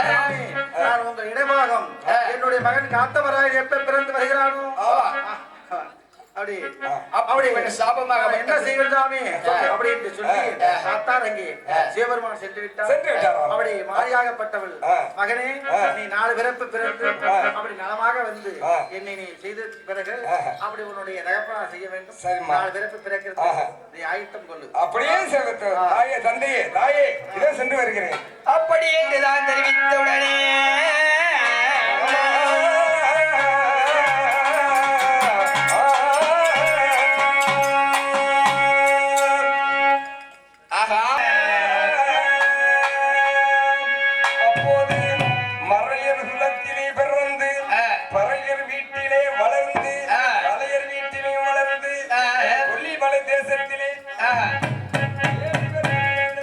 சாமி, நான் உங்க இடமாகம் என்னுடைய மகன் காத்தவராய் எப்ப பிறந்து வருகிறானோ அப்படி அப்படி சாபமாக நான் என்ன செய்வது சாமி அப்படி என்று சொல்லி சாத்தாரங்கி சிவபெருமான் சென்று சென்று விட்டார் விட்டாராம். அப்படி மாரியாகப்பட்டவள் ஆ. மகனே ஆ. நீ 4 பிறப்பு பிறந்து அப்படி நலமாக வந்து ஆ. என்னை நீ செய்த பிறகு ஆ. அப்படி உன்னுடைய தகப்பனா செய்ய வேண்டும் சரிம்மா. 4 பிறப்பு பிறக்கிறது ஆஹா. நீ ஆயத்தம் கொள்ளு அப்படியே செலுத்து தாயே தந்தையே தாயே இதோ சென்று வருகிறேன் அப்படி என்றுதான் தெரிவித்தவுடனே ஆஹா அப்போது மறையர் குலத்திலே பிறந்து பறையர் வீட்டிலே வளர்ந்து கலையர் வீட்டிலே வளர்ந்து கொல்லிமலை தேசத்திலே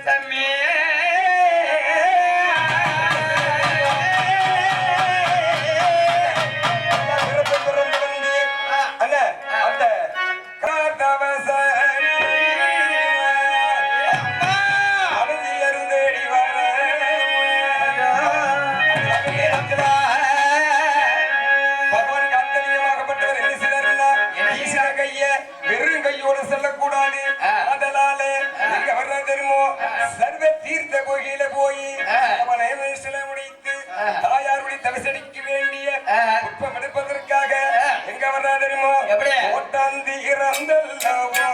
தம்மி பிறப்பு பிறந்து வந்து அந்த அந்த காத்தவச அருந்தியரு தேடி வர பகவான் காத்தலியமாகப்பட்டவர் என்ன செய்தாருன்னா ஈசா கைய வெறும் கையோடு செல்லக்கூடாது அதனால எங்க வர்ற தெரியுமோ சர்வ தீர்த்த கோயில போய் அவனை சில முடித்து தாயாருடைய தவசடிக்க வேண்டிய புட்பம் எடுப்பதற்காக எங்க வர்ற தெரியுமோ எப்படி? ஓட்டாந்தி இறந்தல்லவோ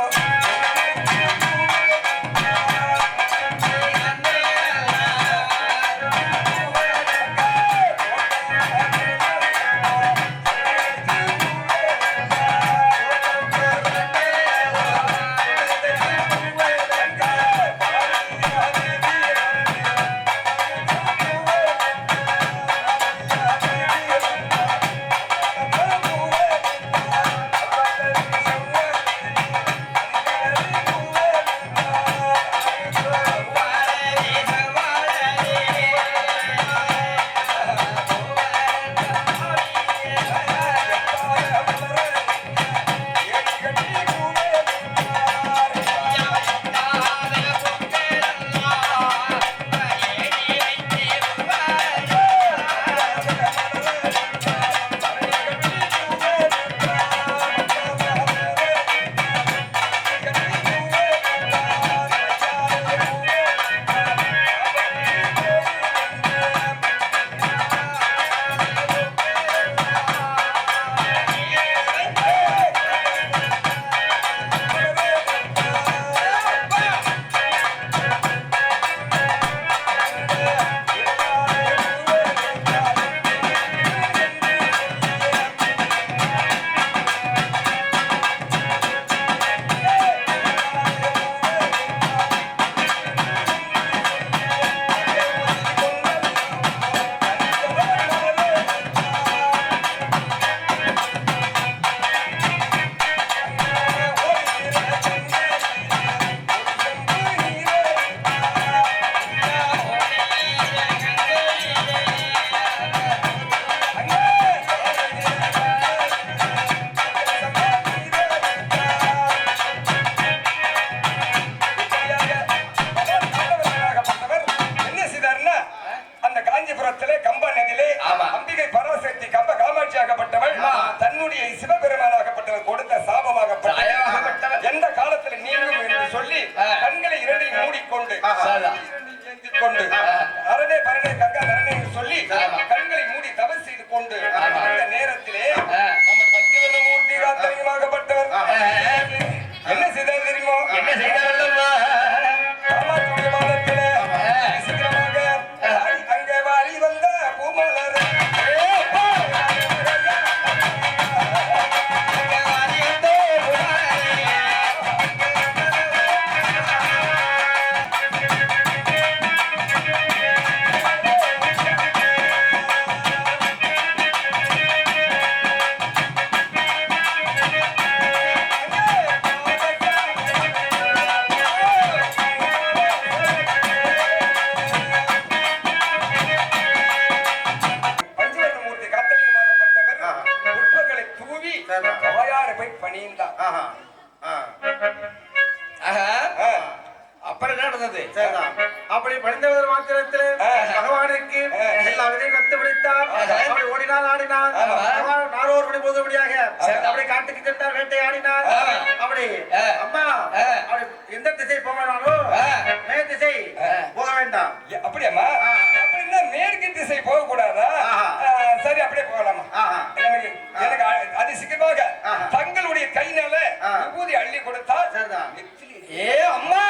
சரிதான். தாயாரை போய் பணிந்தான். ஆஹா. ஆ. ஆஹா. அப்புறம் என்ன நடந்தது? சரிதான். அப்படி படிந்தவர் மாத்திரத்தில் பகவானுக்கு எல்லா விதையும் கத்து பிடித்தார். அப்படி ஓடினார், ஆடினார். பகவான் நாரோர் படி போதுபடியாக அப்படி காட்டுக்கு சென்றார், வேட்டையாடினார். அப்படி அம்மா அப்படி எந்த திசை போகனாலும் மேல் திசை போக வேண்டாம். அப்படியாம்மா? அப்படின்னா மேற்கு திசை போக கூடாதா? சரி, அப்படியே போகலாமா? எனக்கு அது சீக்கிரமாக தங்களுடைய கையினால விபூதி அள்ளி கொடுத்தால் சரிதான். ஏ அம்மா,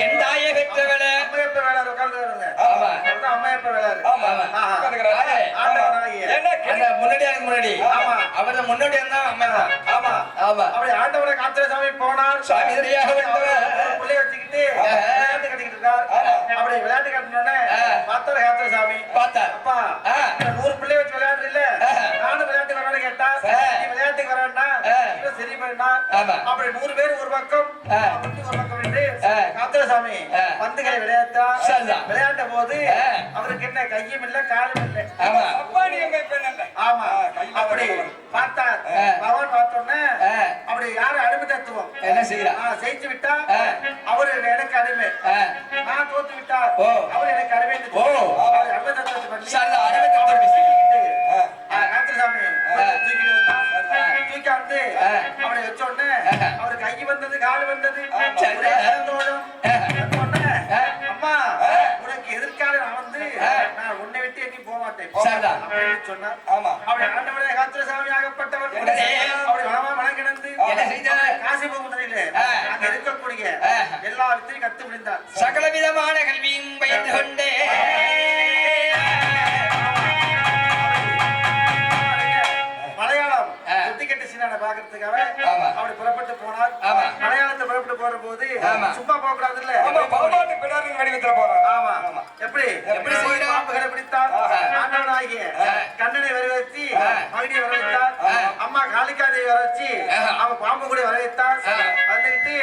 என் தாயை பெற்றவள. அம்மையப்ப வேளார் உட்கார்ந்து ஆமா. அம்மையப்ப வேளார். ஆமா. உட்கார்ந்துக்கிறாரா? ஆண்டவனாகிய ஏன்னா முன்னாடி எனக்கு முன்னாடி ஆமா. அவரது முன்னாடி இருந்தா அம்மா தான். ஆமா. ஆமா. அப்படி ஆண்டவனை காத்திர சாமி போனார். சுவாமி சரியாக வந்தவர். புள்ளைய வச்சுக்கிட்டு விளையாட்டு கட்டிக்கிட்டு இருக்கார். அப்படி விளையாட்டு கட்டினோடனே பார்த்தார் காத்திர சாமி. பார்த்தார். அப்பா 100 பிள்ளை வச்சு விளையாட்டு இல்ல, நானும் விளையாட்டு வரணும்னு கேட்டா, நீ விளையாட்டுக்கு வரேன்னா இவன் சரி பண்ணா. அப்படி 100 பேர் ஒரு பக்கம் ஒரு பக்கம் என்று காத்திர சாமி பந்துகளை விளையாட்டா விளையாட்ட போது அவருக்கு என்ன கையும் இல்ல காலும் இல்ல. அப்பாடி எங்க பெண் அல்ல. ஆமா. அப்படி பார்த்தார். பகவான் பார்த்தோன்னே அப்படி யாரு அடிமை தத்துவம் என்ன செய்யறா? ஜெயிச்சு விட்டா அவரு எனக்கு அடிமை, நான் தோத்து விட்டா அவர் எனக்கு அடிமை. அடிமை தத்துவத்தை பண்ணி காத்திரசாமி தூக்கிட்டு வந்தான். தூக்கி வந்து அவனை வச்ச உடனே அவருக்கு கை வந்தது, கால் வந்தது. அம்மா உனக்கு எதிர்கால நான் வந்து நான் உன்னை விட்டு எங்கேயும் போக மாட்டேன் அப்படின்னு சொன்னார். ஆமா. அப்படி ஆண்டவரே காத்திரசாமி ஆகப்பட்டவர் அப்படி வளமா மனம் கிடந்து காசி போகுதில்லை அங்க இருக்கக்கூடிய எல்லா வித்தையும் கத்து முடிந்தார். சகல விதமான கல்வியும் பயின்று கொண்டே மலையாளம் சுத்திக்கட்டு சீனான பாக்குறதுக்காக அப்படி புறப்பட்டு போனார். மலையாளத்தை புறப்பட்டு போற போது சும்மா போக கூடாதுல்ல, பாம்பாட்டு பிடாரின் வடிவத்துல போறான். ஆமா. எப்படி எப்படி பாம்புகளை பிடித்தார். ஆண்டவனாகிய கண்ணனை வரவழைச்சி மகனியை வரவைத்தார். அம்மா காளிகாதேவி வரவழைச்சி அவன் பாம்பு கூட வரவைத்தார். வந்துகிட்டு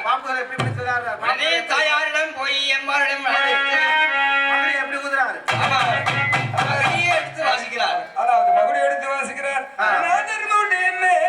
பாம்புகளை எப்படி பிடித்தார். தாயாரிடம் போய் எம்மாரிடம் மகனை எப்படி ஊதுறாரு. எடுத்து வாசிக்கிறார். அதாவது மகுடி எடுத்து வாசிக்கிறார். நாதர்முடி மேல்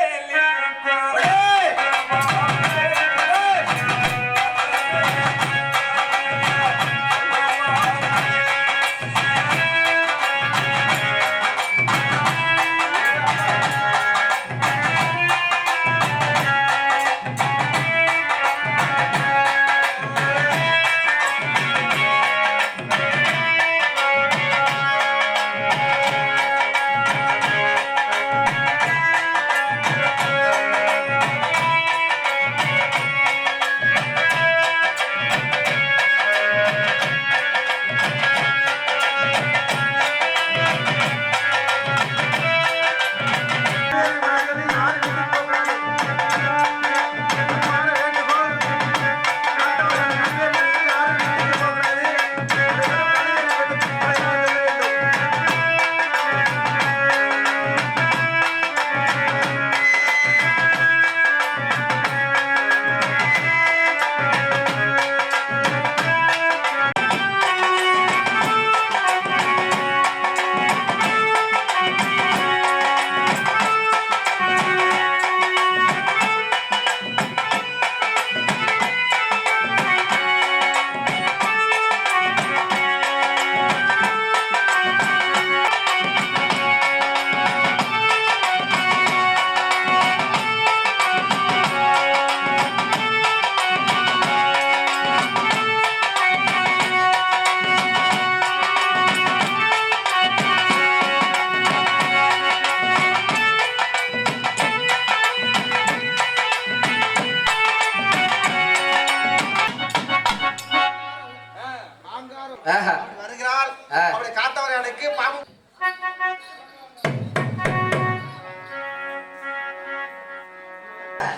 வருகிறாள். அப்படி காத்தவரையானுக்கு பாம்பு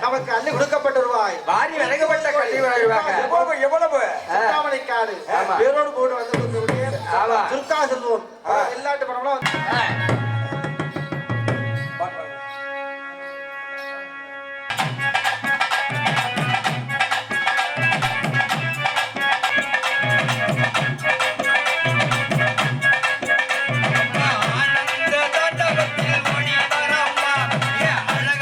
நமக்கு அள்ளி கொடுக்கப்பட்ட ரூபாய் வாரி வழங்கப்பட்ட கல்வி வழங்குவாங்க. எவ்வளவு காடு பேரோடு போட்டு வந்து துர்கா செல்வோம் எல்லாட்டு பணம்லாம் ஆனந்த தாண்டவத்தில் ஓடி வரம்மா, அழக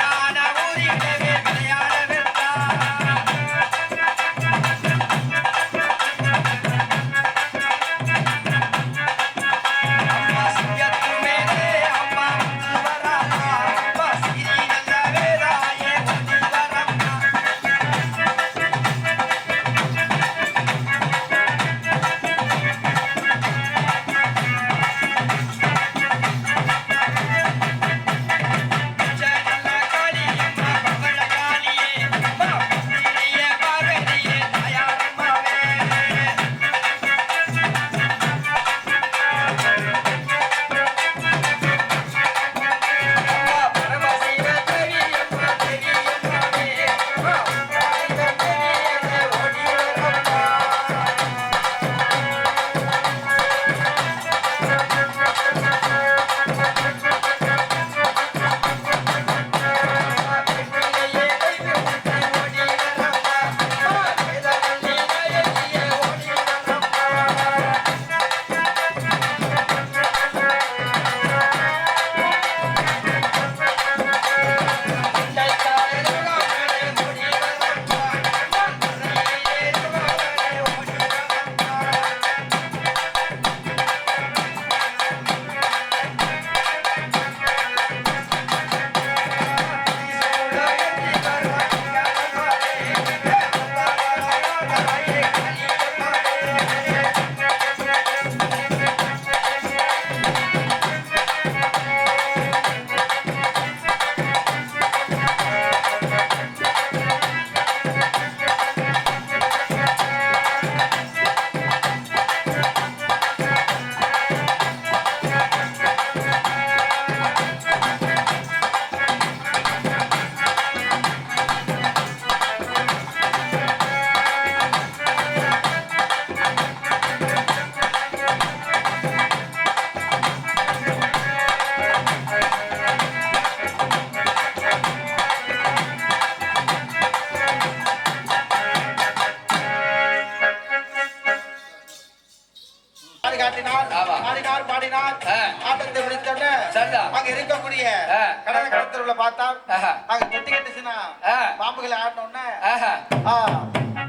சரிதான். அங்க இருக்கக்கூடிய ஆ. கடை கடத்தல பார்த்தா ஆஹா. அங்க தொட்டி கட்டுச்சுன்னா ஆ. பாம்புகளை ஆடின உடனே ஆஹா.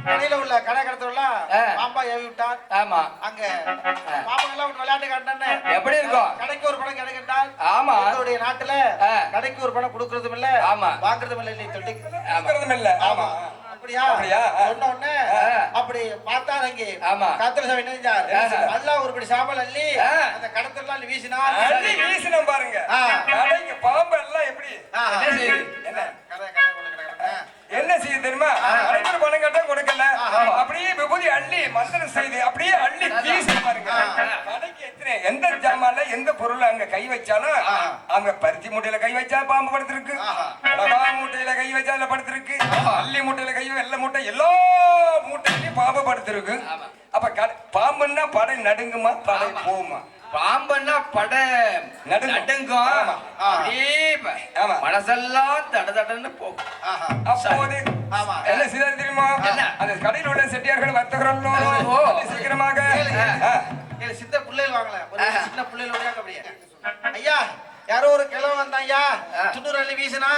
கடையில உள்ள கடை கடத்தல ஆ. பாம்பா ஏவி விட்டார். ஆமா. அங்க பாம்புகள் விட்டு விளையாட்டு காட்டினே எப்படி இருக்கும்? கடைக்கு ஒரு படம் கிடைக்கிட்டால் ஆமா. எங்களுடைய நாட்டுல ஆ. கடைக்கு ஒரு படம் கொடுக்கறதும் இல்ல, ஆமா. வாங்குறதும் இல்ல, இல்லை தொட்டி ஆமாம் இல்ல. ஆமா அப்படியா அப்படியா? சொன்ன உடனே அப்படி பார்த்தார் அங்கே ஆமா. காத்துல சாமி என்ன செஞ்சார்? நல்லா ஒருபடி சாம்பல் அள்ளி அந்த கடத்தெல்லாம் வீசினார். அள்ளி வீசினோம் பாருங்க. ஆ. கடைக்கு பாம்பு எல்லாம் எப்படி ஆஹா. என்ன செய்யுது? என்ன கடை கடை கொண்டு கிடக்குறாங்க. என்ன செய்ய தெரியுமா? அரைக்கிற பணம் கேட்டா கொடுக்கல. அப்படியே விபூதி அள்ளி மந்திரம் செய்து அப்படியே அள்ளி வீசி பாருங்க. கடைக்கு எந்த ஜாமான்ல எந்த பொருள் அங்க கை வச்சாலும் அங்க பருத்தி மூட்டையில கை வச்சா பாம்பு படுத்திருக்கு, மிளகா மூட்டையில கை வச்சா அதுல படுத்திருக்கு, அள்ளி மூட்டையில கை வெள்ளை மூட்டை எல்லா மூட்டையிலயும் பாம்பு படுத்திருக்கு. அப்ப பாம்புன்னா படை நடுங்குமா படை போகுமா? பாம்பன்னா பட நடுங்கும். ஆமா. மனசெல்லாம் தட தடன்னு போகும். ஆஹா. அப்போது ஆமா. என்ன செய்தார் தெரியுமா? என்ன? அந்த கடையில் உள்ள செட்டியார்கள் வர்த்தகர்களோ சீக்கிரமாக ஏழு சித்த பிள்ளைகள் வாங்கல, ஒரு சின்ன பிள்ளைகள் வழியாக அப்படியே ஐயா யாரோ ஒரு கிழமை வந்தான் ஐயா, துண்ணூறு அள்ளி வீசினா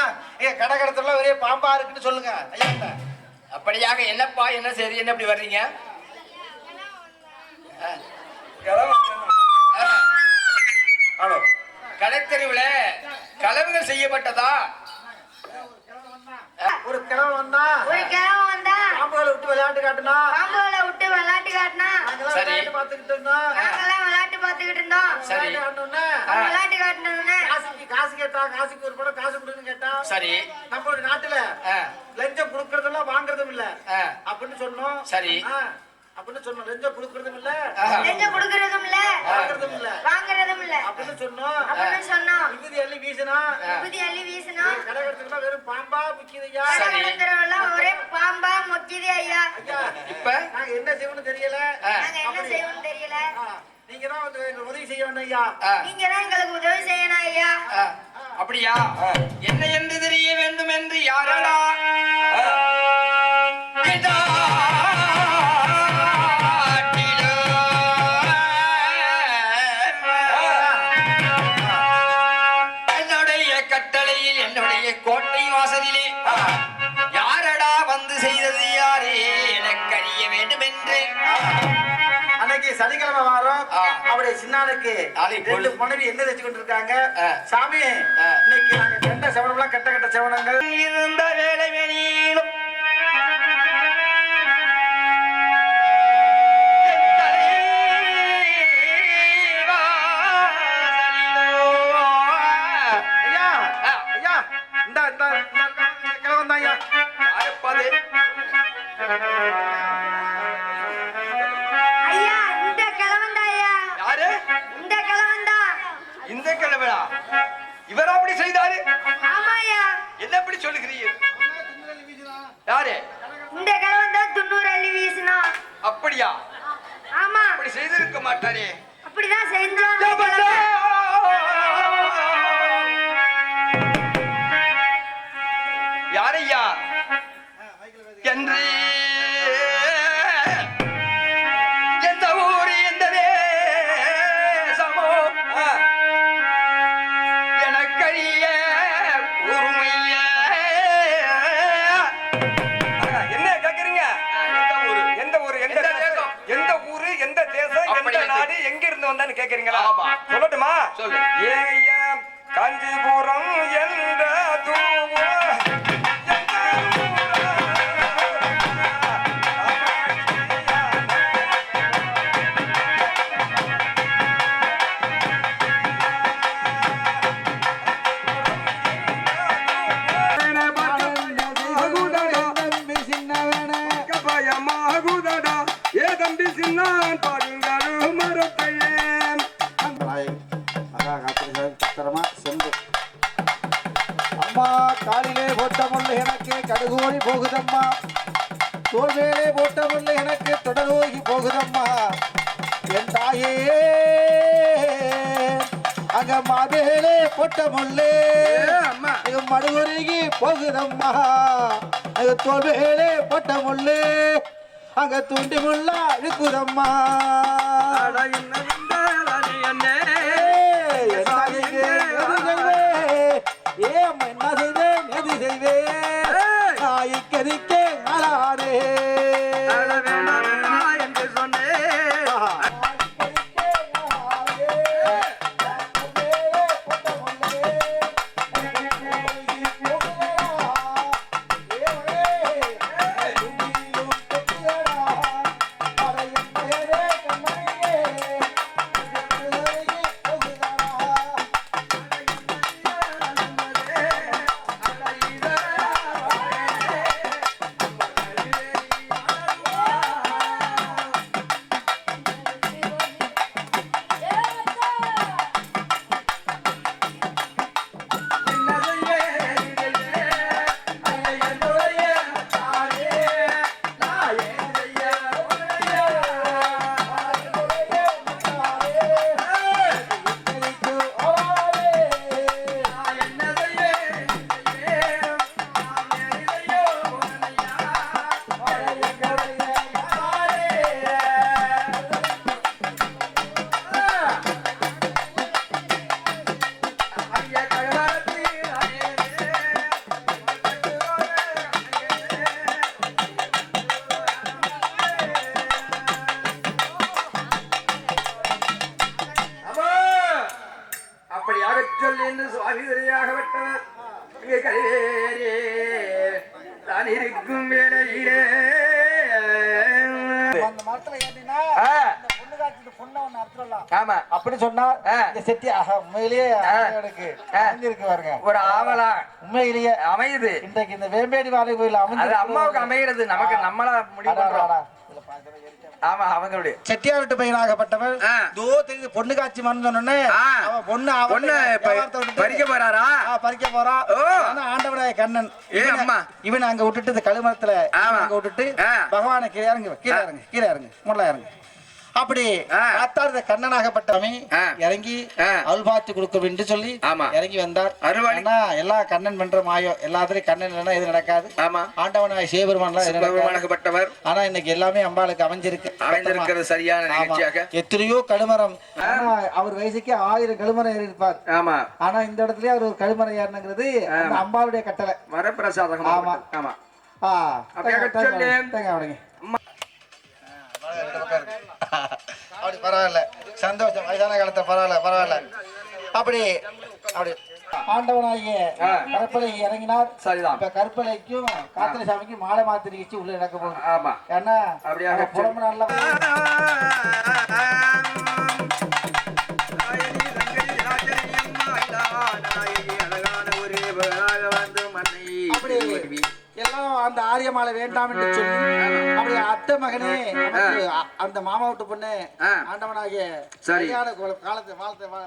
கடை கடத்தல ஒரே பாம்பா இருக்குன்னு சொல்லுங்க ஐயா. அப்படியாக என்னப்பா என்ன சரி என்ன இப்படி வர்றீங்க? ஹலோ, கடைத்தெருவுல களவுகள் செய்யப்பட்டதா? ஒரு கிழமை வந்தா ஒரு கிழமை வந்தா பாம்புகளை விட்டு விளையாட்டு காட்டுனா பாம்புகளை விட்டு விளையாட்டு காட்டினா நாங்கெல்லாம் சரி. விளையாட்டு பார்த்துக்கிட்டு இருந்தோம். நாங்கெல்லாம் விளையாட்டு பார்த்துக்கிட்டு இருந்தோம். சரி. விளையாட்டு ஆடணும்னா விளையாட்டு காட்டினதுன்னு காசு கேட்டா, காசுக்கு ஒரு படம் காசு கொடுன்னு கேட்டா சரி. நம்மளுடைய நாட்டுல லஞ்சம் கொடுக்கறதெல்லாம் வாங்குறதும் இல்ல அப்படின்னு சொன்னோம். சரி. அப்படின்னு சொன்னோம். லஞ்சம் கொடுக்கறதும் இல்ல, நெஞ்சம் கொடுக்கறதும் இல்ல வாங்குறதும் இல்ல வாங்குறதும் இல்ல அப்படின்னு சொன்னோம். அப்படின்னு சொன்னோம். விபூதி அள்ளி வீசினா விபூதி அள்ளி வீசணும். கடை கடத்துக்குலாம் வெறும் பாம்பா விக்குதுய்யா. சரி. கடற்கரைலாம் ஒரே பாம்பா மொக்கிது ஐயா. ஐயா இப்ப நாங்க என்ன செய்யணும்னு தெரியல. நாங்க என்ன செய்வோம்னு தெரியல. நீங்க தான் வந்து எங்களுக்கு உதவி செய்ய வேணும் ஐயா. நீங்க தான் எங்களுக்கு உதவி செய்யணும் ஐயா. அப்படியா? என்ன என்று தெரிய வேண்டும் என்று யாரடா என்னுடைய கட்டளையில் என்னுடைய கோட்டை வாசலிலே யாரடா வந்து செய்தது யாரே எனக்கு அறிய வேண்டும் என்று அன்னைக்கு சனிக்கிழமை வாரம் அவருடைய சின்னானுக்கு நாளைக்கு 2 மனைவி என்ன வச்சு கொண்டு இருக்காங்க. ஆ. சாமி இன்னைக்கு நாங்க கண்ட செவனம்லாம் கட்ட கட்ட செவனங்கள் இருந்த வேலை வெளியிலும் ஐயா ஐயா இந்த இந்த கிழவன் தான் ஐயா. யாருப்பது? ஐயா இந்த கிழவன் தான் ஐயா. யாரு? இந்த கிழவன் தான். இந்த கிழவனா? இவர் அப்படி செய்தாரு? ஆமா ஐயா. என்ன அப்படி சொல்லுகிறீர்கள்? யாரு? இந்த கிழவன் தான் துண்ணூறு அள்ளி வீசினான். அப்படியா? ஆமா அப்படி செய்திருக்க மாட்டாரே. அப்படிதான் செஞ்சான் அந்த கிழவன். யாரையா என்று எந்த ஊர் எந்த தேசமோ எனக்கறிய உரிமைய என்ன கேக்குறீங்க? எந்த ஊரு எந்த தேசம்? எந்த ஊரு எந்த தேசம் அப்படி எந்த நாடு எங்க இருந்து வந்தான்னு கேக்குறீங்களா? ஆமா. சொல்லட்டுமா? சொல்லு. ஏய்யா காஞ்சிபுரம் என்ற தூவ அம்மா காலிலே போட்ட முள்ளு எனக்கு கடுகோடி போகுதம்மா, தோல் மேலே போட்ட முள்ளு எனக்கு தொடரோகி போகுதம்மா. என் தாயே அங்க மாவேலே போட்ட முள்ளு மடுகுருகி போகுதம்மா, தோல் மேலே போட்ட முள்ளு அங்க துண்டி முள்ளா இருக்குதம்மா. என்ன அழவே தாய்க்கறிக்கே அழானே என்று சொன்னேன் அப்படியாக சொல்லி என்று சுவாமி தெரியாக விட்டவர் இங்கே கலிவேரே தான் இருக்கும் வேலையிலே அந்த மரத்துல ஏறினா ஆ, பொண்ணு காட்சிட்டு பொண்ணை ஒண்ணு அறுத்துடலாம் ஆமா அப்படி சொன்னா இந்த செட்டி உண்மையிலேயே எனக்கு அமைஞ்சிருக்கு பாருங்க ஒரு ஆவலா உண்மையிலேயே அமையுது இன்றைக்கு இந்த வேம்பேடி வாழை கோயில் அது அம்மாவுக்கு அமைகிறது நமக்கு நம்மளா முடிவு பண்றோம் ஆமா அவங்களுடைய செட்டியார் பையனாகப்பட்டவர் ஆ. தோ தெரியுது பொண்ணு காட்சி மறந்து சொன்னே ஆ. அவன் பொண்ணு பொண்ணு பறிக்க போறாரா பறிக்க போறான் ஓ. ஆனா ஆண்டவனாய கண்ணன் ஏ அம்மா இவன் அங்க விட்டுட்டு இந்த கழுமரத்துல ஆமா. அங்க விட்டுட்டு ஆ. பகவானை கீழே இறங்கு முள்ள இறங்கு அப்படி ஆ. காத்தார் கண்ணனாகப்பட்டவன் ஆ. இறங்கி ஆ. அருள் பார்த்து கொடுக்க என்று சொல்லி ஆமா. இறங்கி வந்தார் அருள்வாணி. ஆனா எல்லா கண்ணன் பண்ற மாயம் எல்லாத்துலயும் கண்ணன் இல்லைன்னா எது நடக்காது ஆமா ஆண்டவனாய சிவபெருமான்லாம் எது நடக்காது. பகவானாகப்பட்டவர் ஆனா இன்னைக்கு எல்லாமே அம்பாளுக்கு அமைஞ்சிருக்கு அமைந்திருக்கிறது சரியான ஆமா. நிகழ்ச்சியாக எத்தனையோ கழுமரம் ஆனா அவர் வயசுக்கு 1000 கழுமரம் ஏறி இருப்பார் ஆமா ஆனா இந்த இடத்துலயே அவர் ஒரு கழுமரம் ஏறணுங்கிறது அந்த அம்பாளுடைய கட்டளை வரப்பிரசாதகம் ஆமா. ஆமா ஆ அப்படியே சொல்லு. தேங்க அப்படி பரவாயில்ல சந்தோஷம் வயசான காலத்துல பரவாயில்ல அப்படி அப்படி ஆண்டவனாகிய கருப்பலை இறங்கினார் சரிதான் இப்ப கருப்பலைக்கும் காத்திரை சாமிக்கும் மாலை மாத்தி நிகழ்ச்சி உள்ள நடக்க போகுது ஆமா ஏன்னா அப்படியாக புலம்பு நல்லா அப்படி எல்லாம் அந்த ஆரிய மாலை வேண்டாம் என்று சொல்லி அப்படி அத்தை மகனே நமக்கு அந்த மாமா விட்டு பொண்ணு ஆண்டவனாகிய சரி. சரியான காலத்தை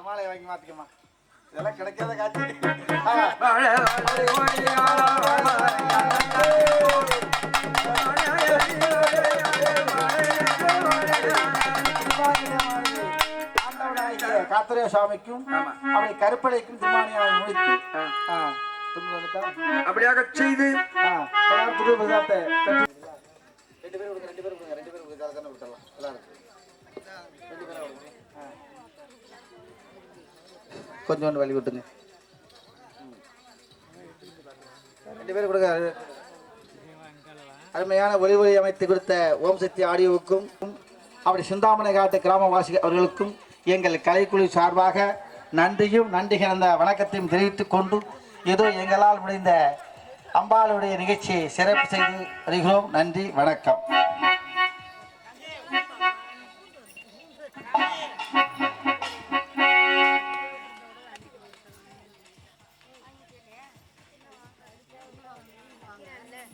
மாலை வாங்கி மாத்திக்கமா இதெல்லாம் கிடைக்காத காட்சி காத்திரைய சுவாமிக்கும் அப்படி கருப்படைக்கும் திருமானியாவை முடித்து அப்படியாக செய்து கொஞ்சம் வழி விட்டுங்க 2 பேரும் கொடுங்க அருமையான ஒளி அமைத்து கொடுத்த ஓம் சக்தி ஆடியோவுக்கும் அப்படி சிந்தாமணி காட்டு கிராமவாசி அவர்களுக்கும் எங்கள் கலைக்குழு சார்பாக நன்றியும் நன்றி கலந்த வணக்கத்தையும் தெரிவித்துக் கொண்டு ஏதோ எங்களால் முடிந்த அம்பாளுடைய நிகழ்ச்சியை சிறப்பு செய்து வருகிறோம். நன்றி, வணக்கம்.